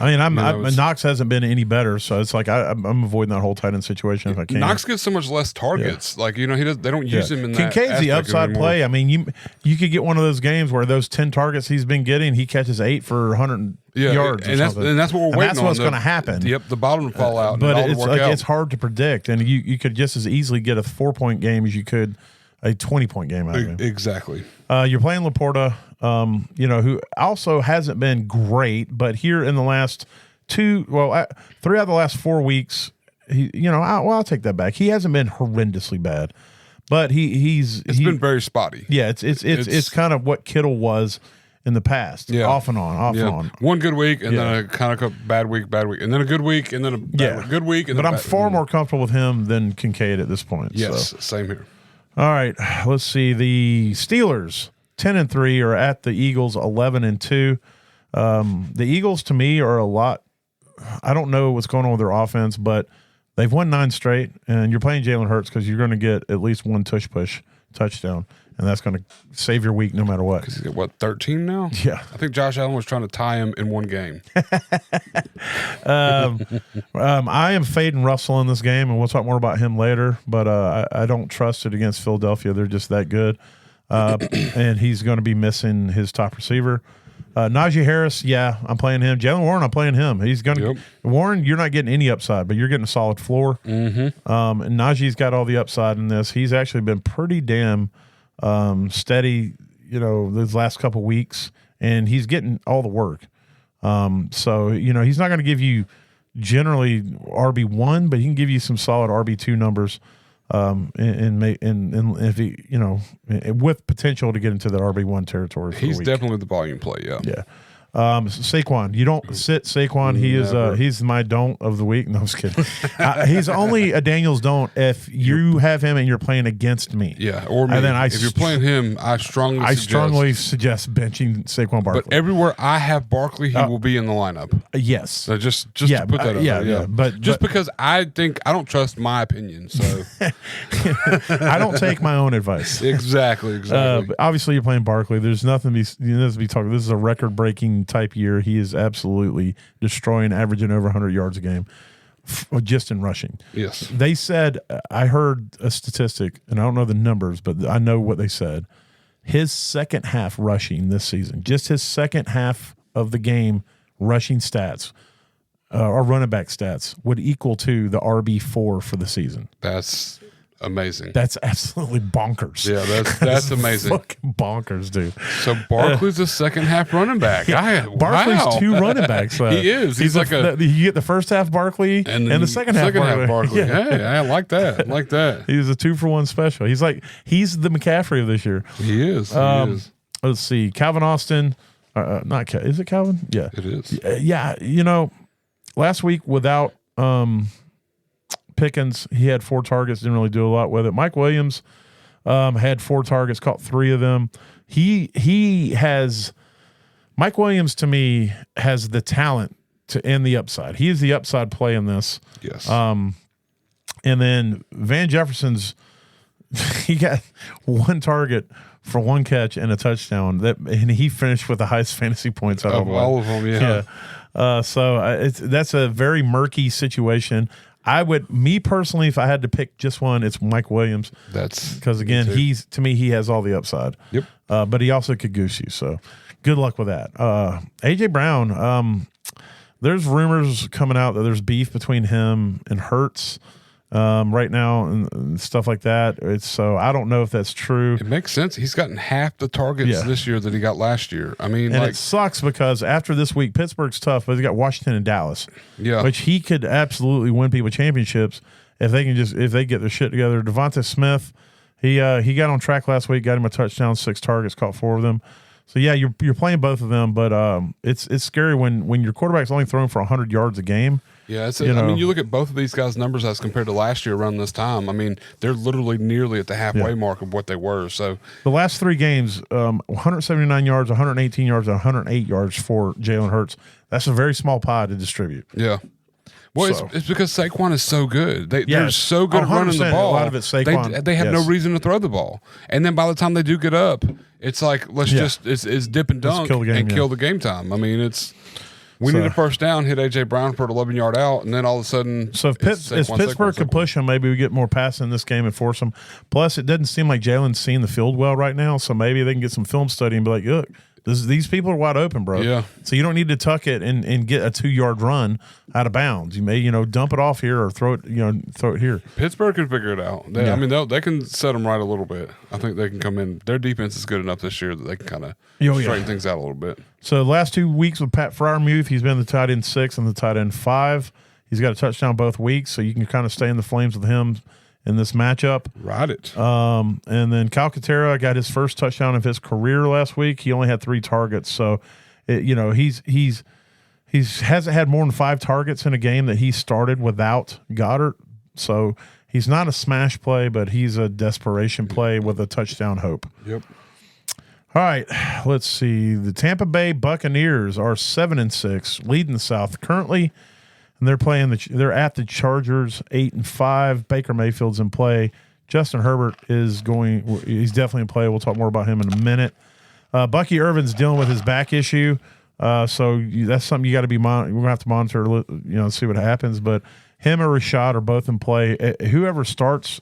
Knox hasn't been any better, so it's like I'm avoiding that whole tight end situation if I can. Knox gets so much less targets, like they don't use him in that. Kincaid's the upside play. I mean, you could get one of those games where those 10 targets he's been getting, he catches 8 for 100 yards, and that's what we're waiting on. That's what's going to happen. Yep, the bottom will fall out, but it's hard to predict, and you could just as easily get a 4-point game as you could a 20-point game out of him. Exactly. You're playing Laporta, who also hasn't been great, but here in the last 3 out of the last 4 weeks, I'll take that back. He hasn't been horrendously bad, but he's been very spotty. Yeah, it's kind of what Kittle was in the past. Yeah. Off and on. One good week and then a kind of bad week, and then a good week and then a good week. And but I'm far more comfortable with him than Kincaid at this point. Yes, same here. All right, let's see. The Steelers 10-3 are at the Eagles 11-2. The Eagles to me are a lot. I don't know what's going on with their offense, but they've won 9 straight, and you're playing Jalen Hurts because you're going to get at least one tush-push touchdown. and that's going to save your week no matter what. He's got, what, 13 now? Yeah. I think Josh Allen was trying to tie him in one game. I am fading Russell in this game, and we'll talk more about him later, but I don't trust it against Philadelphia. They're just that good. And he's going to be missing his top receiver. Najee Harris, yeah, I'm playing him. Jalen Warren, I'm playing him. He's going to Warren. You're not getting any upside, but you're getting a solid floor. Mm-hmm. And Najee's got all the upside in this. He's actually been pretty damn steady, those last couple weeks, and he's getting all the work. So he's not going to give you generally RB1, but he can give you some solid RB2 numbers. And if he, with potential to get into the RB1 territory. He's definitely the volume play. Yeah. Yeah. Saquon, you don't sit Saquon. He is he's my don't of the week. No, I'm just kidding. He's only a Daniels don't if you have him and you're playing against me. Yeah, or me. And then if you're playing him, I strongly suggest benching Saquon Barkley. But everywhere I have Barkley, he will be in the lineup. Yes. So just to put that out there. Yeah. But because I don't trust my opinion, so I don't take my own advice. Exactly. But obviously, you're playing Barkley. There's nothing to be talking. This is a record-breaking type year. He is absolutely destroying, averaging over 100 yards a game just in rushing. Yes. They said, I heard a statistic, and I don't know the numbers, but I know what they said. His second half rushing this season, just his second half of the game rushing stats or running back stats would equal to the RB4 for the season. That's amazing. That's absolutely bonkers. Yeah, that's amazing. Fucking bonkers, dude. So Barkley's a second half running back. Barkley's two running backs. He is. He's like you get the first half Barkley and the second half Barkley. Yeah. Hey, I like that. I like that. He's a 2-for-1 special. He's the McCaffrey of this year. He is. Let's see. Calvin Austin. Is it Calvin? Yeah. It is. Yeah. Last week without Pickens, he had 4 targets, didn't really do a lot with it. Mike Williams had 4 targets, caught 3 of them. Mike Williams, to me, has the talent to end the upside. He is the upside play in this. Yes. And then Van Jefferson's, he got 1 target for 1 catch and a touchdown. And he finished with the highest fantasy points out of all of them. Yeah. So that's a very murky situation. Me personally, if I had to pick just one, it's Mike Williams. That's because again, he has all the upside. Yep. But he also could goose you. So good luck with that. AJ Brown. There's rumors coming out that there's beef between him and Hurts right now and stuff like that. So I don't know if that's true. It makes sense. He's gotten half the targets this year that he got last year. I mean, it sucks because after this week, Pittsburgh's tough, but they got Washington and Dallas. Yeah, which he could absolutely win people championships if they get their shit together. Devonta Smith, he got on track last week, got him a touchdown, 6 targets, caught 4 of them. So yeah, you're playing both of them, but it's scary when your quarterback's only throwing for 100 yards a game. Yeah, I mean, you look at both of these guys' numbers as compared to last year around this time. I mean, they're literally nearly at the halfway mark of what they were. So the last 3 games, 179 yards, 118 yards, and 108 yards for Jalen Hurts. That's a very small pie to distribute. Yeah. Well, it's because Saquon is so good. They're so good at running the ball. A lot of it's Saquon. They have no reason to throw the ball. And then by the time they do get up, it's like it's dip and dunk kill the game time. I mean, we need a first down, hit A.J. Brown for an 11-yard out, and then all of a sudden. So if Pittsburgh could push him, maybe we get more passing in this game and force them. Plus, it doesn't seem like Jalen's seeing the field well right now, so maybe they can get some film study and be like, look, these people are wide open, bro. Yeah. So you don't need to tuck it and get a 2-yard run out of bounds. You may, dump it off here or throw it here. Pittsburgh can figure it out. I mean, they can set them right a little bit. I think they can come in. Their defense is good enough this year that they can kind of straighten things out a little bit. So the last 2 weeks with Pat Freiermuth, he's been the tight end 6 and the tight end 5. He's got a touchdown both weeks, so you can kind of stay in the flames with him in this matchup. Ride it. And then Calcaterra got his first touchdown of his career last week. He only had 3 targets, so he hasn't had more than 5 targets in a game that he started without Goddard. So he's not a smash play, but he's a desperation play with a touchdown hope. Yep. All right, let's see. The Tampa Bay Buccaneers are 7-6, leading the South currently. And they're at the Chargers 8-5. Baker Mayfield's in play. Justin Herbert he's definitely in play. We'll talk more about him in a minute. Bucky Irvin's dealing with his back issue. So that's something you got to be we're going to have to monitor, see what happens. But him or Rashad are both in play. Whoever starts,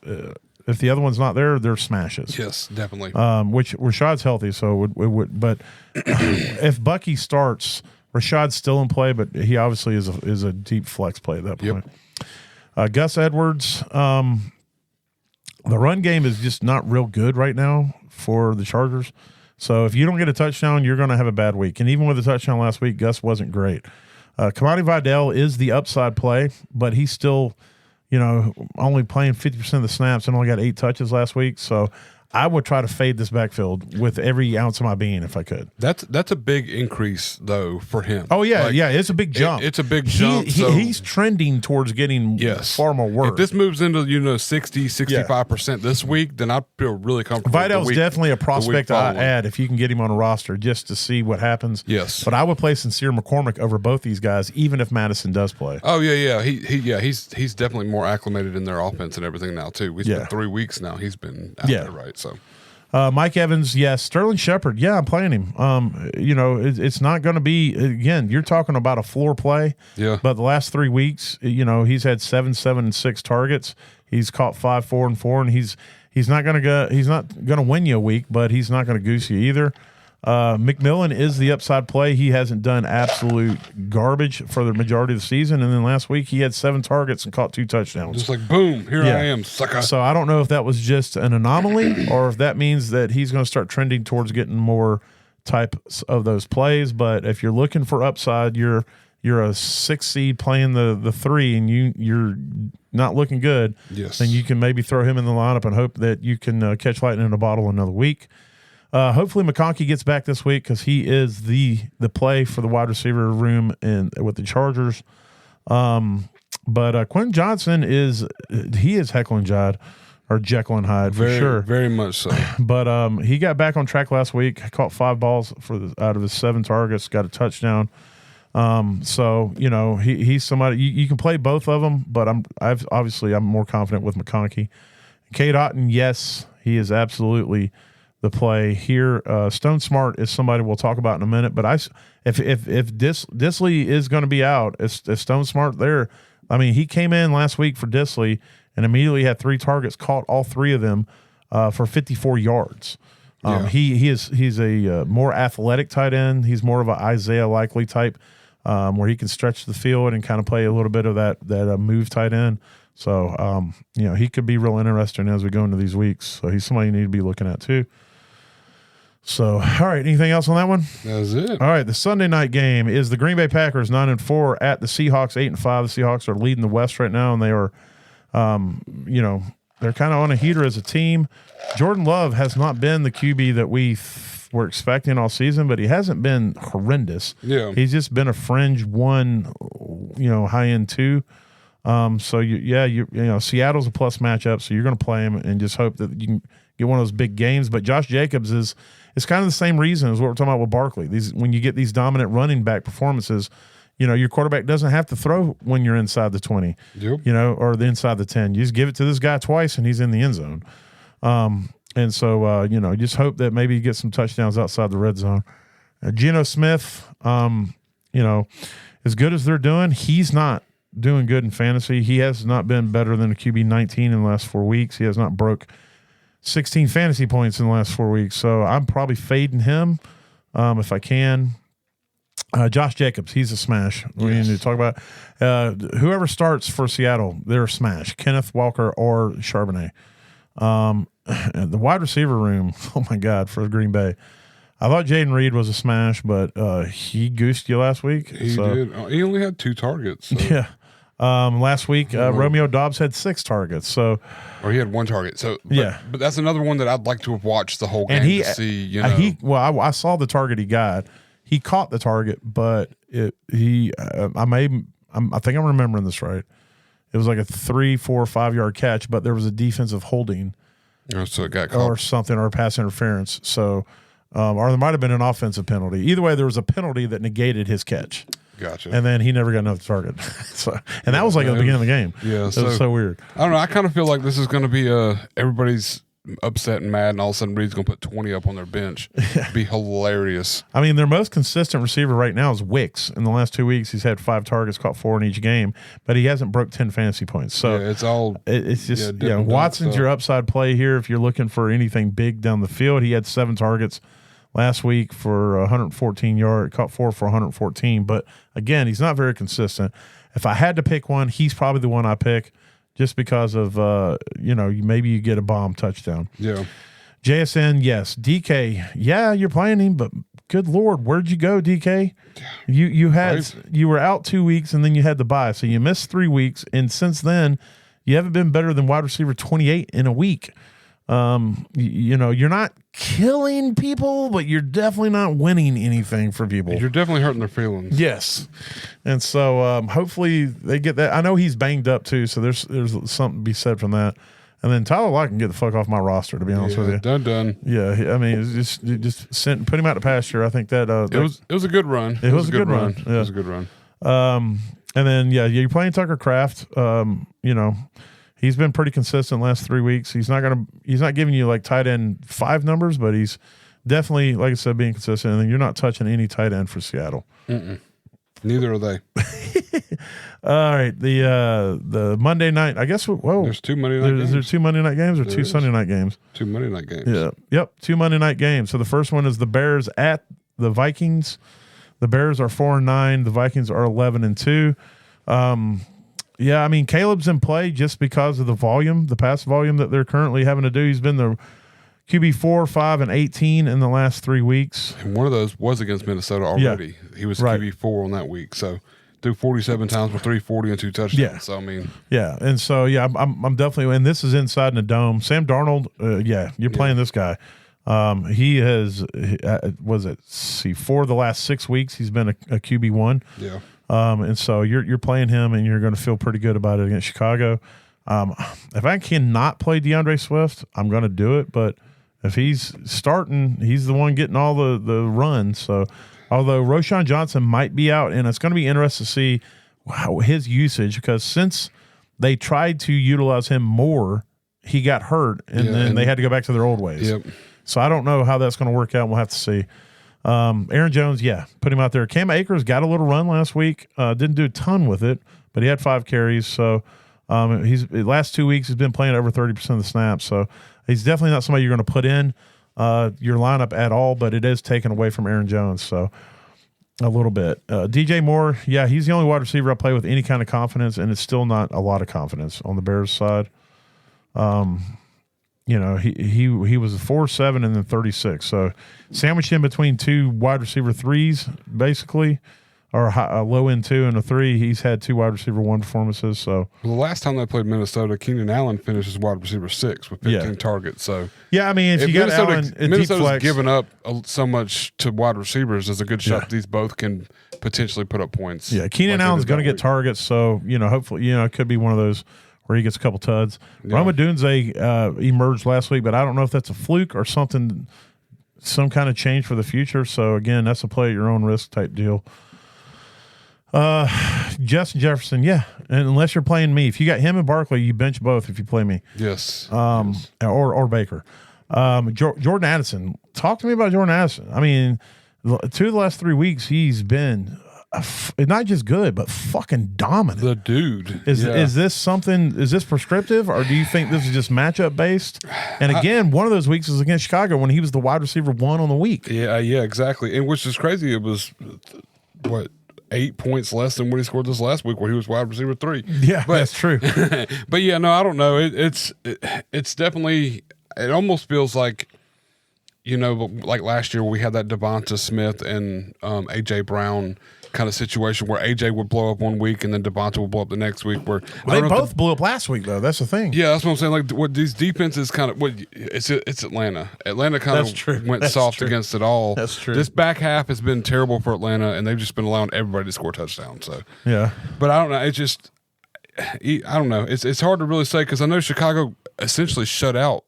if the other one's not there, they're smashes. Yes, definitely. Which Rashad's healthy, so it would. But if Bucky starts, Rashad's still in play, but he obviously is a deep flex play at that point. Gus Edwards, the run game is just not real good right now for the Chargers. So if you don't get a touchdown, you're going to have a bad week. And even with a touchdown last week, Gus wasn't great. Kamani Vidal is the upside play, but he's still, only playing 50% of the snaps and only got 8 touches last week. So I would try to fade this backfield with every ounce of my being if I could. That's a big increase though for him. Oh yeah, it's a big jump. It's a big jump. He's trending towards getting far more work. If this moves into 60-65% this week, then I feel really comfortable. Vidal's definitely a prospect I add if you can get him on a roster just to see what happens. Yes, but I would play Sincere McCormick over both these guys, even if Madison does play. Oh yeah. He's definitely more acclimated in their offense and everything now too. It's been 3 weeks now. He's been out there, right? So, Mike Evans, yes. Sterling Shepard, I'm playing him. It's not going to be, again, you're talking about a floor play. Yeah. But the last 3 weeks, he's had 7, 7, and 6 targets. He's caught 5, 4, and 4, and he's not going to win you a week, but he's not going to goose you either. McMillan is the upside play. He hasn't done absolute garbage for the majority of the season, and then last week he had 7 targets and caught 2 touchdowns. Just like boom, here I am, sucker. So I don't know if that was just an anomaly or if that means that he's going to start trending towards getting more types of those plays. But if you're looking for upside, you're a 6 seed playing the 3, and you're not looking good. Yes. Then you can maybe throw him in the lineup and hope that you can catch lightning in a bottle another week. Hopefully McConkey gets back this week because he is the play for the wide receiver room with the Chargers. But Quentin Johnson is Jekyll and Hyde for sure. Very much so. But he got back on track last week, caught 5 balls out of his 7 targets, got a touchdown. So he's somebody you can play both of them, but I'm more confident with McConkey. Cade Otton, yes, he is absolutely the play here. Stone Smart is somebody we'll talk about in a minute, but if Disley is going to be out, if Stone Smart there, he came in last week for Disley and immediately had 3 targets, caught all 3 of them for 54 yards. He's a more athletic tight end. He's more of an Isaiah Likely type, where he can stretch the field and kind of play a little bit of that move tight end. So he could be real interesting as we go into these weeks. So he's somebody you need to be looking at too. So, all right, anything else on that one? That's it. All right, the Sunday night game is the Green Bay Packers 9-4 at the Seahawks 8-5. The Seahawks are leading the West right now, and they are, they're kind of on a heater as a team. Jordan Love has not been the QB that we were expecting all season, but he hasn't been horrendous. Yeah, he's just been a fringe 1, high end 2. So Seattle's a plus matchup, so you're going to play him and just hope that you can get one of those big games. But Josh Jacobs is kind of the same reason as what we're talking about with Barkley. When you get these dominant running back performances, your quarterback doesn't have to throw when you're inside the 20, or the inside the 10. You just give it to this guy twice and he's in the end zone. And so just hope that maybe you get some touchdowns outside the red zone. Geno Smith, as good as they're doing, he's not doing good in fantasy. He has not been better than a QB 19 in the last 4 weeks. He has not broke 16 fantasy points in the last 4 weeks. So I'm probably fading him if I can. Josh Jacobs, he's a smash. Yes. We need to talk about whoever starts for Seattle, they're a smash. Kenneth Walker or Charbonnet. The wide receiver room, oh my God, for Green Bay. I thought Jaden Reed was a smash, but he goosed you last week. He did. He only had 2 targets. So. Yeah. Last week, Romeo Doubs had 6 targets. Or he had 1 target. So but that's another one that I'd like to have watched the whole game to see. I saw the target he got. He caught the target, but I think I'm remembering this right. It was like a 3, 4, 5 yard catch, but there was a defensive holding, so it got caught. or something, or a pass interference. So or there might have been an offensive penalty. Either way, there was a penalty that negated his catch. Gotcha. And then he never got another target. And that was like at the beginning of the game. Yeah. It was so weird. I don't know. I kind of feel like this is going to be everybody's upset and mad, and all of a sudden Reed's going to put 20 up on their bench. It'd be hilarious. I mean, their most consistent receiver right now is Wicks. In the last 2 weeks, he's had 5 targets, caught 4 in each game, but he hasn't broke 10 fantasy points. So yeah, it's just Watson's your upside play here if you're looking for anything big down the field. He had 7 targets last week for 114 yards, caught 4 for 114. But again, he's not very consistent. If I had to pick one, he's probably the one I pick. Just because of, maybe you get a bomb touchdown. Yeah. JSN, yes. DK, yeah, you're playing him, but good Lord, where'd you go, DK? You were out 2 weeks, and then you had the bye. So you missed 3 weeks, and since then, you haven't been better than wide receiver 28 in a week. You're not killing people, but you're definitely not winning anything for people. You're definitely hurting their feelings. Yes. And so hopefully they get that. I know he's banged up too, so there's something to be said from that. And then Tyler Lockett can get the fuck off my roster, to be honest with you. Done. Yeah, I mean, it's just put him out to pasture. I think that it was a good run. It was a good run. Yeah. It was a good run. And then you're playing Tucker Kraft. He's been pretty consistent last 3 weeks. He's not giving you like tight end 5 numbers, but he's definitely, like I said, being consistent. And then you're not touching any tight end for Seattle. Neither are they. All right, the Monday night. I guess. Whoa, there's 2 Monday night games. Is there 2 Monday night games or 2 Sunday night games? 2 Monday night games. Yeah. Yep. 2 Monday night games. So the first one is the Bears at the Vikings. The Bears are 4-9. The Vikings are 11-2. Yeah, I mean, Caleb's in play just because of the volume, the pass volume that they're currently having to do. He's been the QB 4, 5, and 18 in the last 3 weeks. And one of those was against Minnesota already. Yeah. He was QB 4 on that week. So threw 47 times for 340 and 2 touchdowns. Yeah. So, I mean. Yeah, and so, I'm definitely – and this is inside in the dome. Sam Darnold, you're playing this guy. He has – 4 of the last 6 weeks he's been a QB1. Yeah. And so you're playing him, and you're going to feel pretty good about it against Chicago. If I cannot play DeAndre Swift, I'm going to do it. But if he's starting, he's the one getting all the runs. So, although Roschon Johnson might be out, and it's going to be interesting to see his usage, because since they tried to utilize him more, he got hurt, and then they had to go back to their old ways. Yep. So I don't know how that's going to work out. We'll have to see. Aaron Jones, put him out there. Cam Akers got a little run last week. Didn't do a ton with it, but he had 5 carries. So the last 2 weeks he's been playing over 30% of the snaps. So he's definitely not somebody you're going to put in your lineup at all, but it is taken away from Aaron Jones. So a little bit. DJ Moore, he's the only wide receiver I play with any kind of confidence, and it's still not a lot of confidence on the Bears side. He was a 4-7 and then 36. So sandwiched in between 2 wide receiver 3s, basically, or a low end 2 and a 3. He's had 2 wide receiver 1 performances. So the last time they played Minnesota, Keenan Allen finished as wide receiver 6 with 15 targets. So I mean, if you got Allen, Minnesota's given up so much to wide receivers, there's a good shot these both can potentially put up points. Yeah, Keenan Allen's going to get targets. So hopefully, it could be one of those where he gets a couple tuds. Roma Dunze emerged last week, but I don't know if that's a fluke or something, some kind of change for the future. So, again, that's a play at your own risk type deal. Justin Jefferson, and unless you're playing me. If you got him and Barkley, you bench both if you play me. Yes. Or Baker. Jordan Addison. Talk to me about Jordan Addison. I mean, 2 of the last 3 weeks, he's been – not just good, but fucking dominant. The dude. Is this something? Is this prescriptive, or do you think this is just matchup based? And again, one of those weeks was against Chicago when he was the wide receiver 1 on the week. Yeah, exactly. And which is crazy. It was 8 points less than what he scored this last week, where he was wide receiver 3. Yeah, that's true. But I don't know. It's definitely. It almost feels like. Like last year we had that Devonta Smith and AJ Brown kind of situation where AJ would blow up one week and then Devonta would blow up the next week. Where they both blew up last week, though. That's the thing. Yeah, that's what I'm saying. Like what these defenses kind of it's Atlanta. Atlanta kind of went soft against it all. That's true. This back half has been terrible for Atlanta, and they've just been allowing everybody to score touchdowns. So but I don't know. It's just I don't know. It's hard to really say because I know Chicago essentially shut out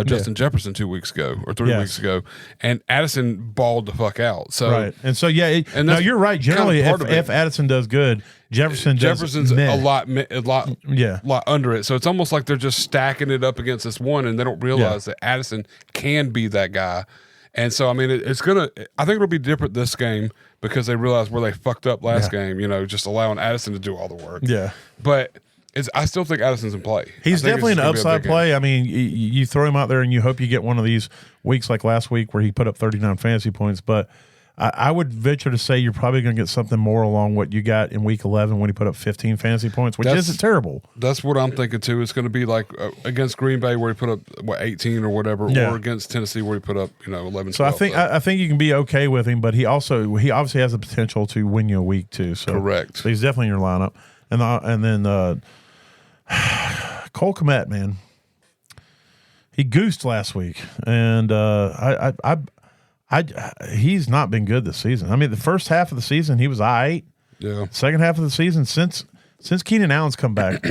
Justin Jefferson 2 weeks ago or 3 weeks ago, and Addison balled the fuck out. So right, and so no, you're right. Generally, if Addison does good, Jefferson's a lot under it. So it's almost like they're just stacking it up against this one, and they don't realize that Addison can be that guy. And so I mean, I think it'll be different this game because they realized where they fucked up last game. Just allowing Addison to do all the work. Yeah, but. I still think Addison's in play. He's definitely an upside play. I mean, you throw him out there and you hope you get one of these weeks like last week where he put up 39 fantasy points. But I would venture to say you're probably going to get something more along what you got in week 11 when he put up 15 fantasy points, which isn't terrible. That's what I'm thinking too. It's going to be like against Green Bay where he put up 18 or whatever, or against Tennessee where he put up 11. So 12, I think you can be okay with him, but he obviously has the potential to win you a week too. So correct. So he's definitely in your lineup, and then. Cole Kmet, man, he goosed last week, and he's not been good this season. I mean, the first half of the season he was right. Yeah. Second half of the season, since Keenan Allen's come back,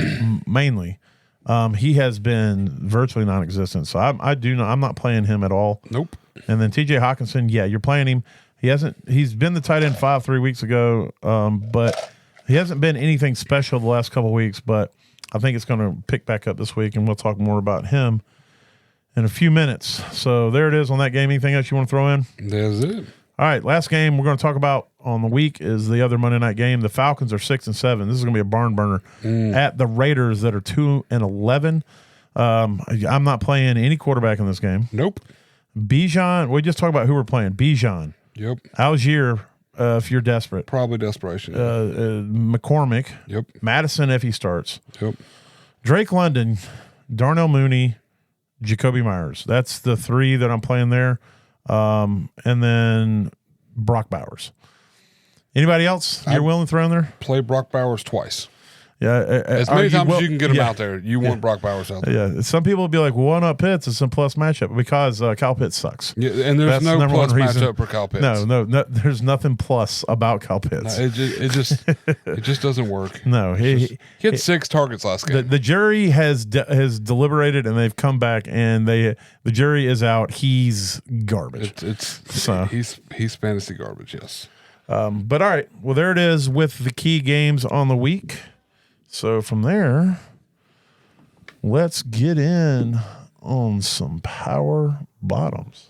mainly, he has been virtually non-existent. So I'm not playing him at all. Nope. And then T.J. Hawkinson, you're playing him. He's been the tight end 3 weeks ago, but he hasn't been anything special the last couple of weeks, but. I think it's going to pick back up this week, and we'll talk more about him in a few minutes. So there it is on that game. Anything else you want to throw in? That's it. All right, last game we're going to talk about on the week is the other Monday night game. The Falcons are 6-7. This is going to be a barn burner at the Raiders that are 2-11. I'm not playing any quarterback in this game. Nope. Bijan, we just talked about who we're playing. Bijan. Yep. Algier, if you're desperate. Probably desperation. McCormick. Yep. Madison if he starts. Yep. Drake London, Darnell Mooney, Jacoby Myers. That's the three that I'm playing there. And then Brock Bowers. Anybody else you're willing to throw in there? Play Brock Bowers twice. Yeah, as many times as you can get him out there. You want Brock Bowers out there. Yeah, some people will be like, well, why not Pitts? It's a plus matchup because Kyle Pitts sucks. Yeah, and there's no plus matchup for Kyle Pitts. No, there's nothing plus about Kyle Pitts. No, it just doesn't work. No, he had 6 targets last game. The jury has deliberated and they've come back and the jury is out. He's garbage. He's fantasy garbage. Yes. But all right, well there it is with the key games on the week. So from there, let's get in on some power bottoms.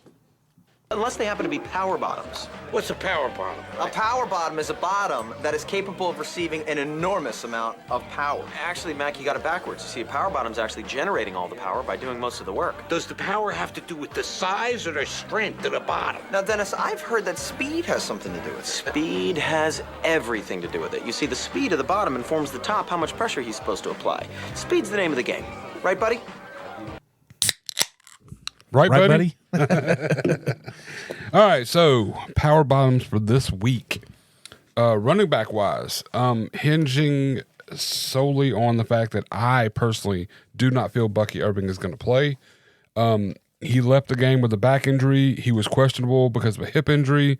Unless they happen to be power bottoms. What's a power bottom? A power bottom is a bottom that is capable of receiving an enormous amount of power. Actually, Mac, you got it backwards. You see, a power bottom is actually generating all the power by doing most of the work. Does the power have to do with the size or the strength of the bottom? Now, Dennis, I've heard that speed has something to do with it. Speed has everything to do with it. You see, the speed of the bottom informs the top how much pressure he's supposed to apply. Speed's the name of the game. Right, buddy? Right, buddy? All right, so power bottoms for this week. Running back wise, hinging solely on the fact that I personally do not feel Bucky Irving is going to play. He left the game with a back injury. He was questionable because of a hip injury.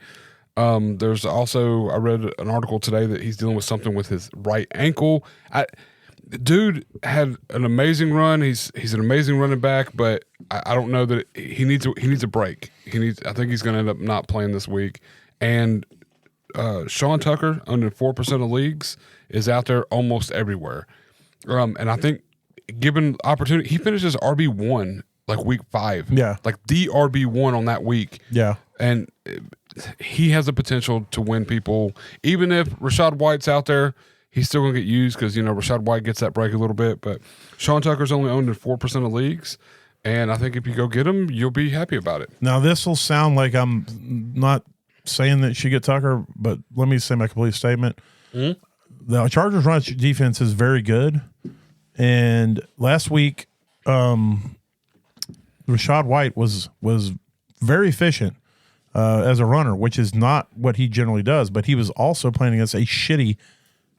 There's also, I read an article today that he's dealing with something with his right ankle. Dude had an amazing run. He's an amazing running back, but I don't know that he needs a break. I think he's going to end up not playing this week. And Sean Tucker, under 4% of leagues, is out there almost everywhere. And I think given opportunity, he finishes RB1 like week 5. Yeah, like the RB1 on that week. Yeah, and he has the potential to win people. Even if Rachaad White's out there, he's still going to get used because, Rachaad White gets that break a little bit. But Sean Tucker's only owned in 4% of leagues. And I think if you go get him, you'll be happy about it. Now, this will sound like I'm not saying that you should get Tucker, but let me say my complete statement. Mm-hmm. The Chargers' run defense is very good. And last week, Rachaad White was very efficient as a runner, which is not what he generally does. But he was also playing against a shitty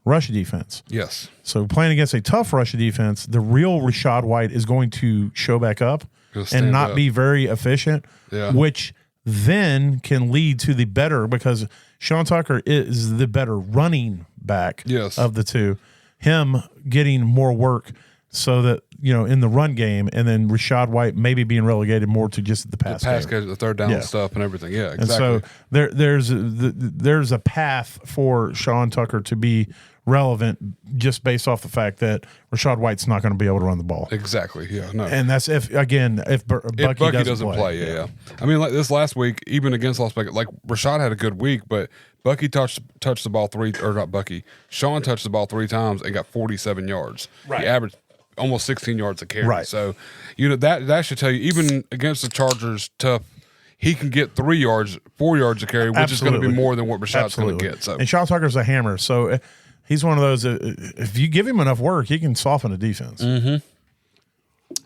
rush defense. Yes. So playing against a tough rush defense, the real Rachaad White is going to show back up and not be very efficient, which then can lead to the better, because Sean Tucker is the better running back of the two. Him getting more work so that in the run game, and then Rachaad White maybe being relegated more to just the pass game. The third down stuff and everything. Yeah, exactly. And so there's a path for Sean Tucker to be relevant just based off the fact that Rachaad White's not going to be able to run the ball. Exactly. Yeah. No. And that's if Bucky doesn't play. Yeah. I mean, like this last week, even against Las Vegas, like Rachaad had a good week, but Bucky touched the ball Sean touched the ball 3 times and got 47 yards. Right. He averaged almost 16 yards a carry. Right. So, that should tell you, even against the Chargers, tough. He can get 3 yards, 4 yards a carry, which is going to be more than what Rashaad's going to get. So, and Sean Tucker's a hammer. So he's one of those. If you give him enough work, he can soften a defense. Mm-hmm.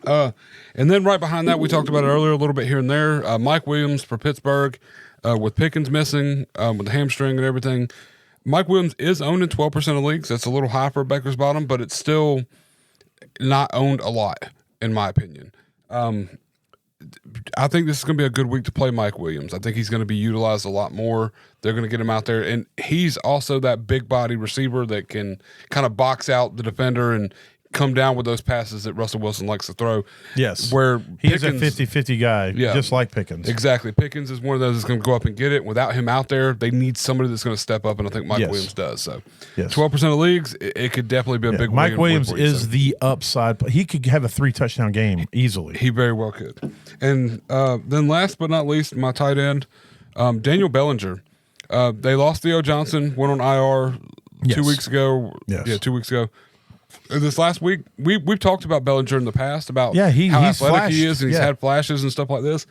And then right behind that, we talked about it earlier a little bit here and there. Mike Williams for Pittsburgh, with Pickens missing, with the hamstring and everything. Mike Williams is owned in 12% of leagues. That's a little high for Baker's bottom, but it's still not owned a lot, in my opinion. I think this is going to be a good week to play Mike Williams. I think he's going to be utilized a lot more. They're going to get him out there. And he's also that big body receiver that can kind of box out the defender and come down with those passes that Russell Wilson likes to throw. Yes. Where he's a 50-50 guy, just like Pickens. Exactly. Pickens is one of those that's going to go up and get it. Without him out there, they need somebody that's going to step up, and I think Mike Williams does. So 12% of leagues, it could definitely be a big Mike Williams is the upside. He could have a 3-touchdown game easily. He very well could. And then last but not least, my tight end, Daniel Bellinger. They lost Theo Johnson, went on IR 2 weeks ago. Yes. Yeah, 2 weeks ago. This last week, we've talked about Bellinger in the past about how he's athletic flashed. he is, and he's had flashes and stuff like this.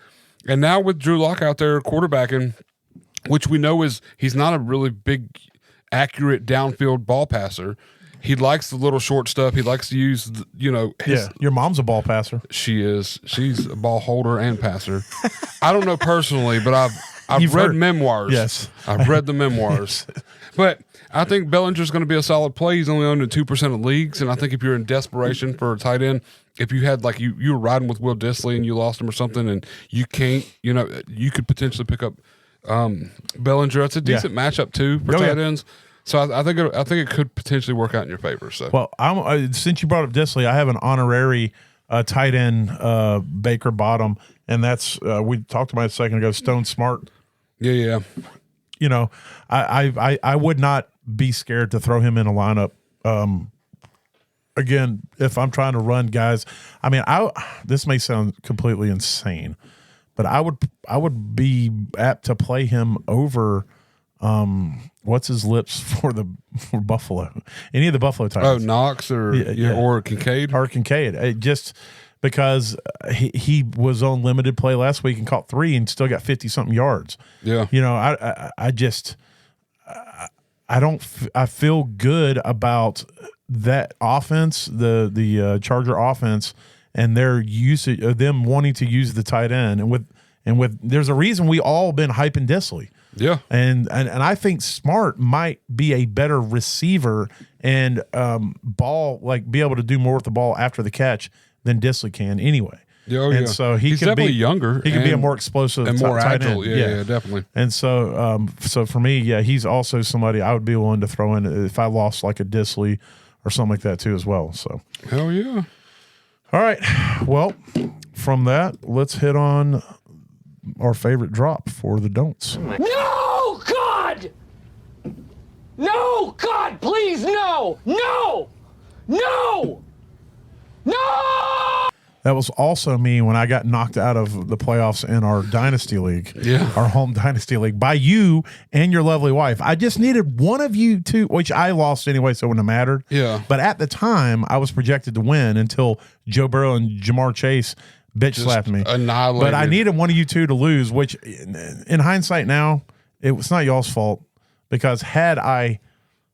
And now with Drew Lock out there quarterbacking, which we know he's not a really big, accurate downfield ball passer. He likes the little short stuff. He likes to use, your mom's a ball passer. She is. She's a ball holder and passer. I don't know personally, but I've read memoirs. Yes. I've read the memoirs. But I think Bellinger's going to be a solid play. He's only owned in 2% of leagues, and I think if you're in desperation for a tight end, if you had you were riding with Will Dissly and you lost him or something, and you can't, you could potentially pick up Bellinger. It's a decent matchup too for tight ends. So I think it could potentially work out in your favor. So since you brought up Dissly, I have an honorary tight end Baker bottom, and that's we talked about it a second ago. Stone Smart. Yeah. I would not be scared to throw him in a lineup. Again, if I'm trying to run guys, I mean, this may sound completely insane, but I would be apt to play him over. What's his lips for Buffalo? Any of the Buffalo Titans? Oh, Knox or Kincaid? Or Kincaid. Just because he was on limited play last week and caught 3 and still got 50-something yards. Yeah. I feel good about that offense, the Charger offense, and their usage of them wanting to use the tight end. And with there's a reason we all been hyping Dissly. Yeah. And I think Smart might be a better receiver and be able to do more with the ball after the catch than Dissly can anyway. And so he's definitely younger. He can be a more explosive and more tight agile. end. Yeah, definitely. And so for me, he's also somebody I would be willing to throw in if I lost like a Dissly or something like that too as well. So hell yeah. All right. Well, from that, let's hit on our favorite drop for the don'ts. No, God! No, God, please, no! No! No! No! That was also me when I got knocked out of the playoffs in our Dynasty League, our home Dynasty League, by you and your lovely wife. I just needed one of you to, which I lost anyway, so it wouldn't have mattered. Yeah. But at the time, I was projected to win until Joe Burrow and Jamar Chase bitch slapped me. Annihilated. But I needed one of you two to lose, which in hindsight now, it was not y'all's fault, because had I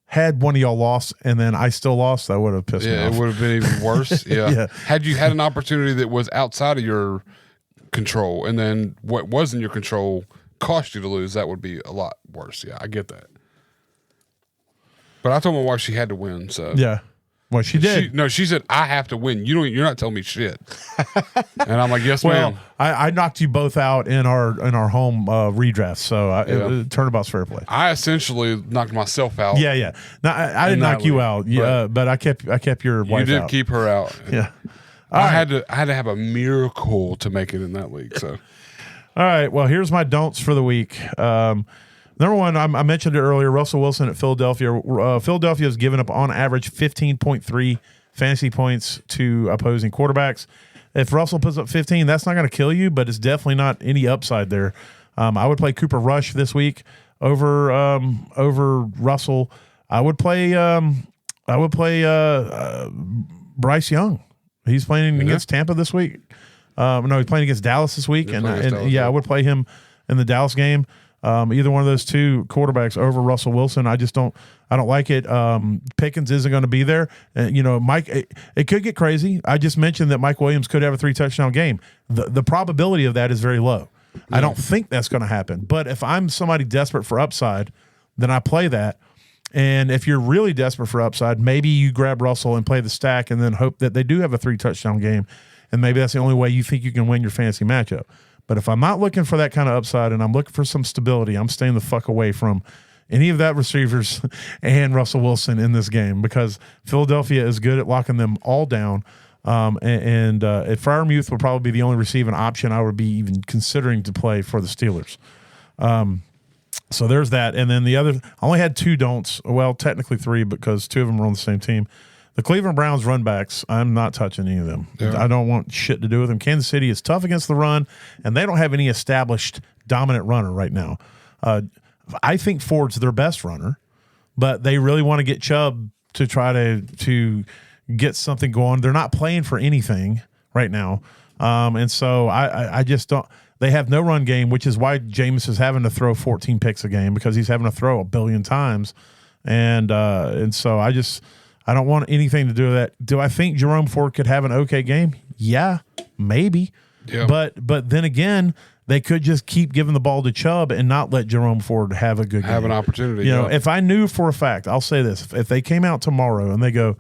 had one of y'all lost and then I still lost, that would have pissed me off. It would have been even worse. Yeah. Had you had an opportunity that was outside of your control and then what was in your control cost you to lose, that would be a lot worse. Yeah, I get that. But I told my wife she had to win. So yeah. Well, she did. She said, I have to win. You're not telling me shit. And I'm like, yes, well, ma'am. I knocked you both out in our home redraft, so turnabout's fair play. I essentially knocked myself out. Yeah. No, I didn't knock you out, but I kept your wife out. You did keep her out. Yeah. I had to have a miracle to make it in that league. So, all right. Well, here's my don'ts for the week. Number one, I mentioned it earlier. Russell Wilson at Philadelphia. Philadelphia has given up on average 15.3 fantasy points to opposing quarterbacks. If Russell puts up 15, that's not going to kill you, but it's definitely not any upside there. I would play Cooper Rush this week over Russell. I would play Bryce Young. He's playing against Tampa this week. No, he's playing against Dallas this week, and I would play him in the Dallas game. Either one of those two quarterbacks over Russell Wilson. I don't like it. Pickens isn't going to be there. Mike, it could get crazy. I just mentioned that Mike Williams could have a 3-touchdown game. The probability of that is very low. Yeah. I don't think that's going to happen. But if I'm somebody desperate for upside, then I play that. And if you're really desperate for upside, maybe you grab Russell and play the stack and then hope that they do have a 3-touchdown game. And maybe that's the only way you think you can win your fantasy matchup. But if I'm not looking for that kind of upside and I'm looking for some stability, I'm staying the fuck away from any of that receivers and Russell Wilson in this game because Philadelphia is good at locking them all down. If Freiermuth would probably be the only receiving option I would be even considering to play for the Steelers. So there's that. And then the other, I only had 2 don'ts. Well, technically 3 because 2 of them were on the same team. The Cleveland Browns run backs, I'm not touching any of them. Yeah. I don't want shit to do with them. Kansas City is tough against the run, and they don't have any established dominant runner right now. I think Ford's their best runner, but they really want to get Chubb to try to get something going. They're not playing for anything right now. And so I just don't – they have no run game, which is why Jameis is having to throw 14 picks a game because he's having to throw a billion times. And so I don't want anything to do with that. Do I think Jerome Ford could have an okay game? Yeah, maybe. Yeah. But then again, they could just keep giving the ball to Chubb and not let Jerome Ford have a good game. Have an opportunity. You know, if I knew for a fact, I'll say this. If they came out tomorrow and they go,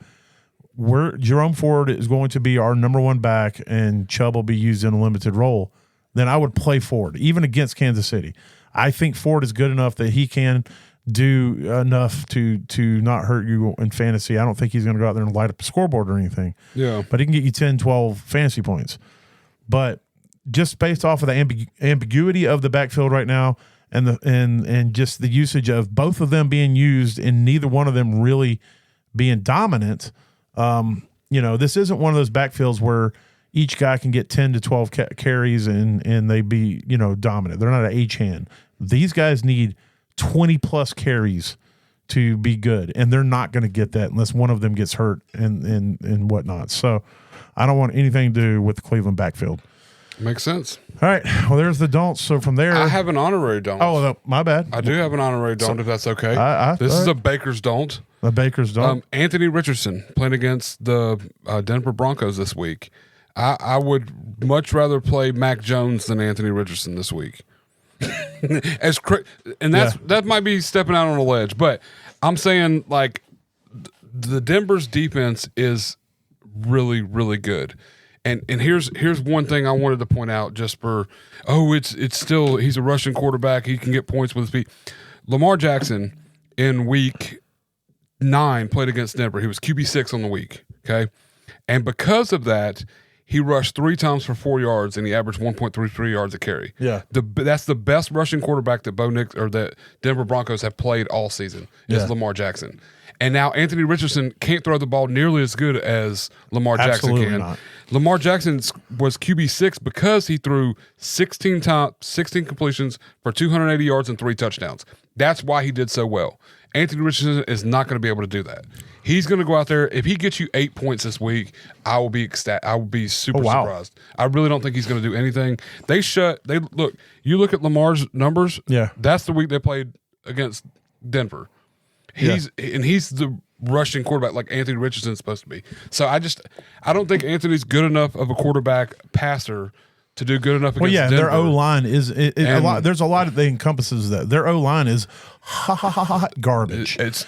Jerome Ford is going to be our number 1 back and Chubb will be used in a limited role, then I would play Ford, even against Kansas City. I think Ford is good enough that he can do enough to not hurt you in fantasy. I don't think he's going to go out there and light up a scoreboard or anything. Yeah. But he can get you 10, 12 fantasy points. But just based off of the ambiguity of the backfield right now and just the usage of both of them being used and neither one of them really being dominant, this isn't one of those backfields where each guy can get 10 to 12 carries and they be, dominant. They're not an H-hand. These guys need 20-plus carries to be good, and they're not going to get that unless one of them gets hurt and whatnot. So I don't want anything to do with the Cleveland backfield. Makes sense. All right. Well, there's the don'ts. So from there, I have an honorary don't. Oh, no, my bad. I do have an honorary don't, if that's okay. This is a Baker's don't. A Baker's don't. Anthony Richardson playing against the Denver Broncos this week. I would much rather play Mac Jones than Anthony Richardson this week. That might be stepping out on a ledge, but I'm saying like the Denver's defense is really, really good. And here's one thing I wanted to point out just for it's still he's a Russian quarterback, he can get points with his feet. Lamar Jackson in week 9 played against Denver. He was QB6 on the week, okay? And because of that, he rushed 3 times for 4 yards, and he averaged 1.33 yards a carry. Yeah, that's the best rushing quarterback that that Denver Broncos have played all season is Lamar Jackson. And now Anthony Richardson can't throw the ball nearly as good as Lamar Jackson can. Not. Lamar Jackson was QB6 because he threw 16 completions for 280 yards and 3 touchdowns. That's why he did so well. Anthony Richardson is not going to be able to do that. He's going to go out there. If he gets you 8 points this week, I will be ecstatic. I will be super surprised. I really don't think he's going to do anything. You look at Lamar's numbers. Yeah, that's the week they played against Denver. He's the rushing quarterback like Anthony Richardson's supposed to be. So I don't think Anthony's good enough of a quarterback passer to do good enough against Well, yeah, Denver. their O line is a lot. There's a lot that encompasses that. Their O line is garbage. There's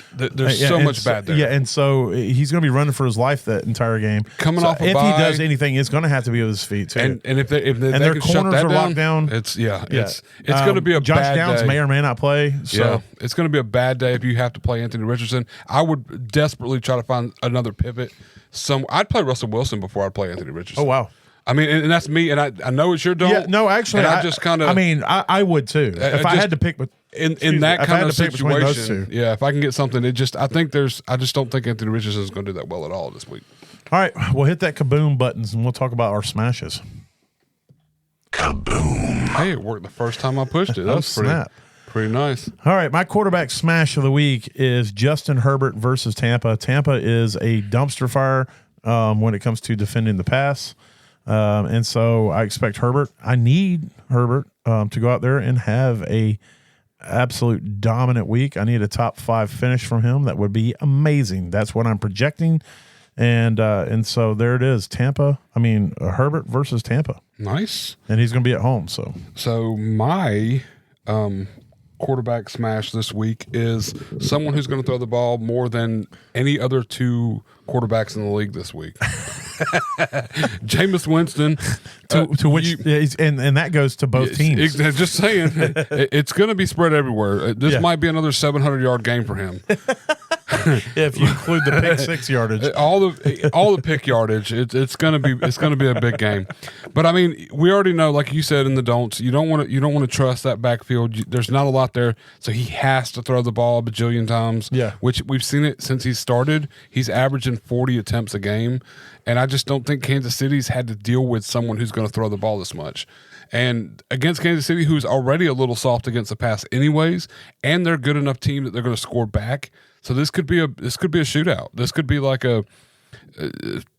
so much bad there. Yeah, and so he's going to be running for his life that entire game. Coming off a if bye, he does anything, it's going to have to be with his feet too. And if they their can shut corners that are locked down, it's going to be a Josh bad Downs day. may or may not play. So. Yeah, it's going to be a bad day if you have to play Anthony Richardson. I would desperately try to find another pivot. I'd play Russell Wilson before I'd play Anthony Richardson. Oh wow. I mean, and that's me, and I know it's your don't. Yeah, no, actually, and I just kind of. I mean, I would too if I had to pick. In that kind of situation, two. yeah. If I can get something, I just don't think Anthony Richardson is going to do that well at all this week. All right, we'll hit that kaboom buttons and we'll talk about our smashes. Kaboom. Hey, it worked the first time I pushed it. That was pretty nice. All right, my quarterback smash of the week is Justin Herbert versus Tampa. Tampa is a dumpster fire when it comes to defending the pass. And so I expect I need Herbert to go out there and have a absolute dominant week. I need a top 5 finish from him. That would be amazing. That's what I'm projecting. And so there it is. Herbert versus Tampa. Nice. And he's going to be at home. So my quarterback smash this week is someone who's going to throw the ball more than any other 2 quarterbacks in the league this week. Jameis Winston, to which and that goes to both teams. Just saying, it's going to be spread everywhere. This might be another 700-yard game for him. If you include the pick 6 yardage, all the pick yardage, it's going to be a big game. But I mean, we already know, like you said in the don'ts, you don't want to trust that backfield. There's not a lot there, so he has to throw the ball a bajillion times. Yeah, which we've seen it since he started. He's averaging 40 attempts a game, and I just don't think Kansas City's had to deal with someone who's going to throw the ball this much. And against Kansas City, who's already a little soft against the pass anyways, and they're a good enough team that they're going to score back. So this could be a shootout. This could be like a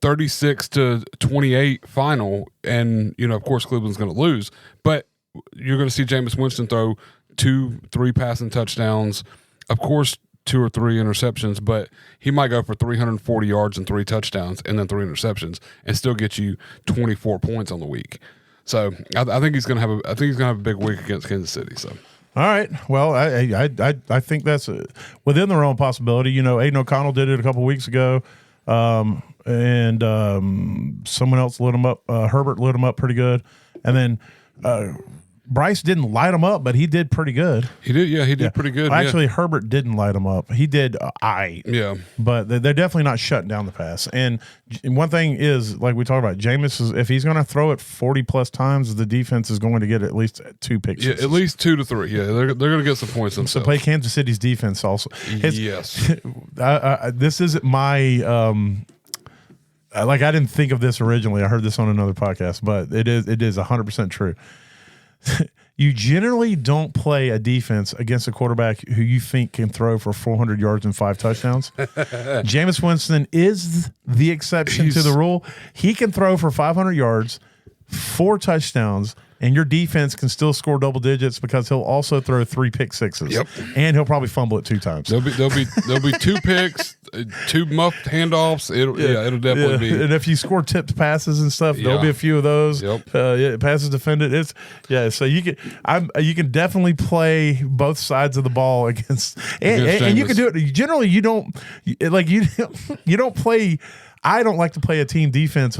36-28 final, and of course Cleveland's going to lose. But you're going to see Jameis Winston throw 2-3 passing touchdowns, of course 2 or 3 interceptions, but he might go for 340 yards and 3 touchdowns and then 3 interceptions and still get you 24 points on the week. So I think he's going to have a big week against Kansas City. So. All right. Well, I think that's within the realm of possibility. Aiden O'Connell did it a couple weeks ago, and someone else lit him up. Herbert lit him up pretty good, and then Bryce didn't light him up, but he did pretty good. He did, yeah. He did pretty good. Well, actually, Herbert didn't light him up. He did yeah. But they're definitely not shutting down the pass. And one thing is, like we talked about, Jameis, if he's going to throw it 40-plus times, the defense is going to get at least 2 picks. Yeah, at least 2 to 3. Yeah, they're going to get some points themselves. So play Kansas City's defense also. Yes. This isn't my I didn't think of this originally. I heard this on another podcast, but it is 100% true. You generally don't play a defense against a quarterback who you think can throw for 400 yards and 5 touchdowns. Jameis Winston is the exception to the rule. He can throw for 500 yards, 4 touchdowns, and your defense can still score double digits because he'll also throw 3 pick sixes. Yep. And he'll probably fumble it 2 times. There'll be 2 picks, 2 muffed handoffs. It'll definitely be. And if you score tipped passes and stuff, there'll be a few of those. Yep. Passes defended. So you can definitely play both sides of the ball against and you can do it. Generally, you don't play. I don't like to play a team defense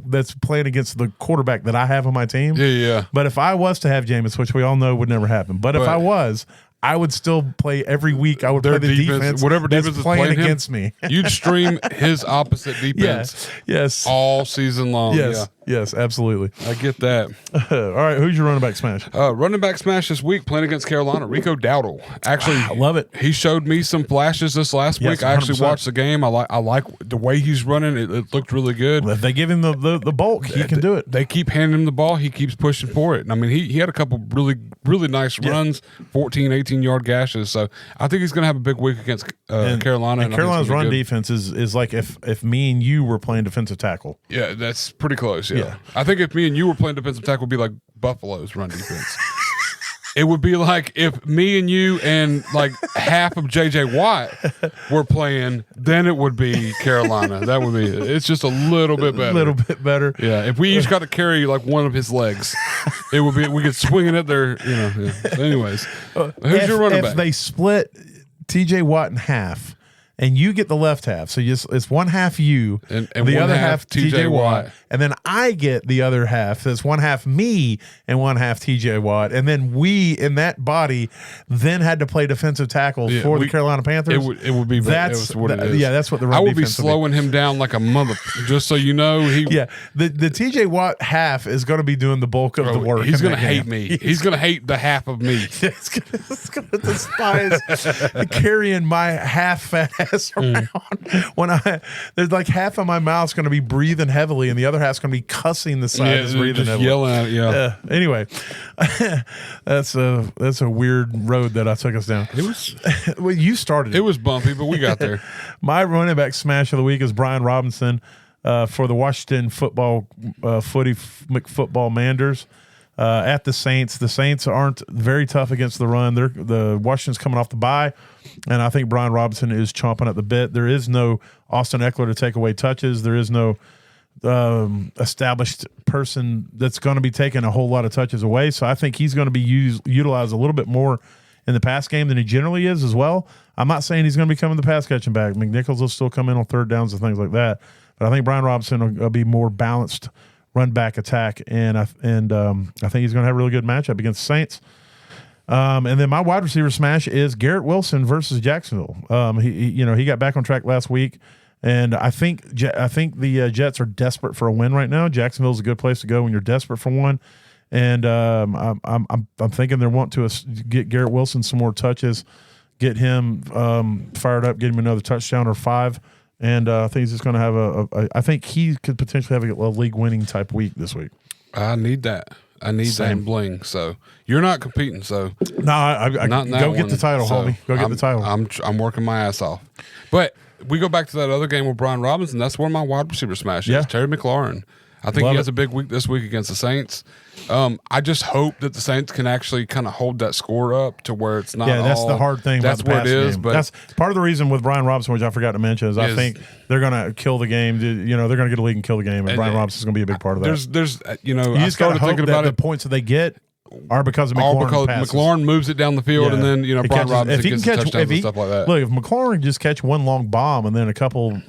that's playing against the quarterback that I have on my team. Yeah. But if I was to have Jameis, which we all know would never happen, but if I was, I would still play every week. I would play the defense, whatever that's defense is playing playing against me. You'd stream his opposite defense. Yes. All season long. Yes. Yes, absolutely. I get that. All right, who's your running back smash? Running back smash this week playing against Carolina, Rico Dowdle. Actually, I love it. He showed me some flashes this last week. I actually 100%. watched the game. I like the way he's running. It looked really good. Well, if they give him the bulk, he can do it. They keep handing him the ball. He keeps pushing for it. And I mean, he had a couple really nice runs, 14, 18-yard gashes. So I think he's going to have a big week against Carolina. And Carolina's run defense is like if me and you were playing defensive tackle. Yeah, that's pretty close. Yeah. I think if me and you were playing defensive tackle, would be like Buffalo's run defense. It would be like if me and you and like half of JJ Watt were playing, then it would be Carolina. That would be it. It's just a little bit better. A little bit better. Yeah. If we each got to carry like one of his legs, it would be we could swing it at their, Yeah. So anyways, who's your running back? If they split TJ Watt in half, and you get the left half, so it's one half you, and the one other half TJ Watt, and then I get the other half. That's one half me and one half TJ Watt, and then we in that body then had to play defensive tackle for the Carolina Panthers. It would be that's what it is. Yeah, that's what the run I would be defense slowing him down like a mother. Just so you know, the TJ Watt half is going to be doing the bulk of the work. He's going to hate me. He's going to hate the half of me. It's going to despise carrying my half fat ass around when there's like half of my mouth's going to be breathing heavily and the other half's going to be cussing the side that's breathing just heavily. Yelling at it. Anyway, that's a weird road that I took us down. It was well, you started it was bumpy, but we got there. My running back smash of the week is Brian Robinson for the Washington football McFootball Manders. At the Saints. The Saints aren't very tough against the run. The Washington's coming off the bye, and I think Brian Robinson is chomping at the bit. There is no Austin Eckler to take away touches. There is no established person that's going to be taking a whole lot of touches away. So I think he's going to be utilized a little bit more in the pass game than he generally is as well. I'm not saying he's going to be coming the pass catching back. McNichols will still come in on third downs and things like that. But I think Brian Robinson will be more balanced run back attack, and I think he's going to have a really good matchup against the Saints. And then my wide receiver smash is Garrett Wilson versus Jacksonville. He got back on track last week, and I think the Jets are desperate for a win right now. Jacksonville's a good place to go when you're desperate for one, and I'm thinking they want to get Garrett Wilson some more touches, get him fired up, get him another touchdown or 5. And I think he's just going to have I think he could potentially have a league-winning type week this week. I need that. I need that in bling. So you're not competing. So no, I not go get the title, homie. Go get the title. I'm working my ass off. But we go back to that other game with Brian Robinson. That's one of my wide receiver smashes. Yeah. Terry McLaurin. I think he has a big week this week against the Saints. I just hope that the Saints can actually kind of hold that score up to where it's not. Yeah, that's the hard thing. That's about the what it is. Game. But that's part of the reason with Brian Robinson, which I forgot to mention, is I think they're going to kill the game. They're going to get a lead and kill the game, and Brian Robinson's going to be a big part of that. There's you I just got to hope thinking that about the it. points that they get are because of McLaurin. All because passes. McLaurin moves it down the field, and then Brian Robinson gets the touchdowns and stuff like that. Look, if McLaurin just catch one long bomb and then a couple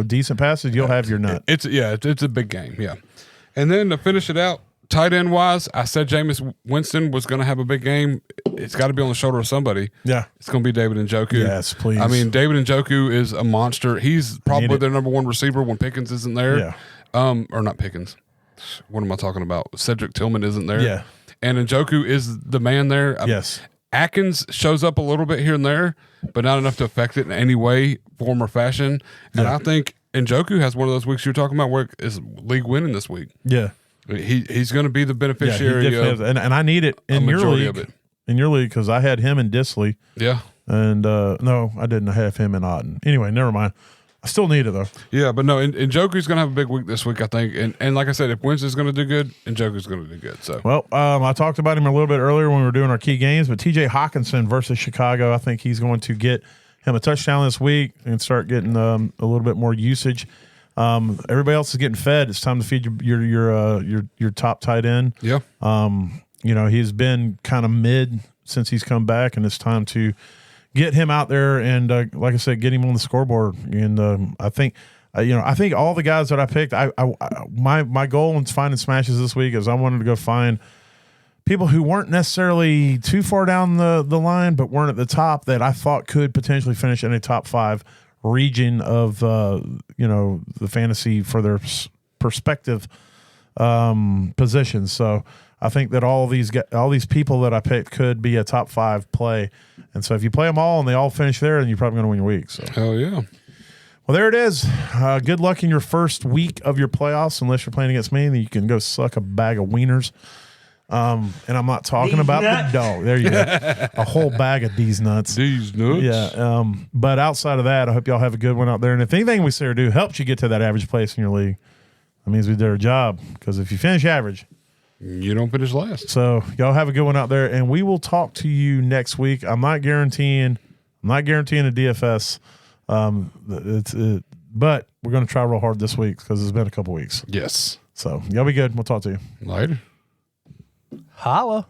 decent passes, you'll have your nut. It's a big game, yeah. And then to finish it out, tight end wise, I said Jameis Winston was going to have a big game. It's got to be on the shoulder of somebody. Yeah. It's going to be David Njoku. Yes, please. I mean, David Njoku is a monster. He's probably their number one receiver when Pickens isn't there. Yeah. Or not Pickens. What am I talking about? Cedric Tillman isn't there. Yeah. And Njoku is the man there. Yes. Atkins shows up a little bit here and there, but not enough to affect it in any way, form, or fashion. And I think Njoku has one of those weeks you're talking about where is league winning this week. Yeah. He's going to be the beneficiary of and I need it in your league. Of it. In your league, because I had him in Disley. Yeah. And no, I didn't have him in Otten. Anyway, never mind. I still need it though. Yeah, but no, Njoku's going to have a big week this week, I think. And like I said, if Winston's going to do good, Njoku's going to do good. So well, I talked about him a little bit earlier when we were doing our key games, but TJ Hawkinson versus Chicago, I think he's going to get him a touchdown this week and start getting a little bit more usage. Everybody else is getting fed. It's time to feed your top tight end. Yeah. He's been kind of mid since he's come back, and it's time to get him out there and, like I said, get him on the scoreboard. And I think all the guys that I picked, my goal in finding smashes this week is I wanted to go find people who weren't necessarily too far down the line, but weren't at the top that I thought could potentially finish in a top 5 region of the fantasy for their perspective positions. So I think that all these people that I picked could be a top 5 play, and so if you play them all and they all finish there, then you're probably going to win your week. So hell yeah. Well, there it is. Good luck in your first week of your playoffs. Unless you're playing against me, then you can go suck a bag of wieners. And I'm not talking about the dog. There you go. A whole bag of these nuts. These nuts. Yeah. But outside of that, I hope y'all have a good one out there. And if anything we say or do helps you get to that average place in your league, that means we did our job. Because if you finish average, You don't finish last. So y'all have a good one out there, and we will talk to you next week. I'm not guaranteeing a DFS. But we're going to try real hard this week because it's been a couple weeks. Yes. So y'all be good. We'll talk to you later. Holla.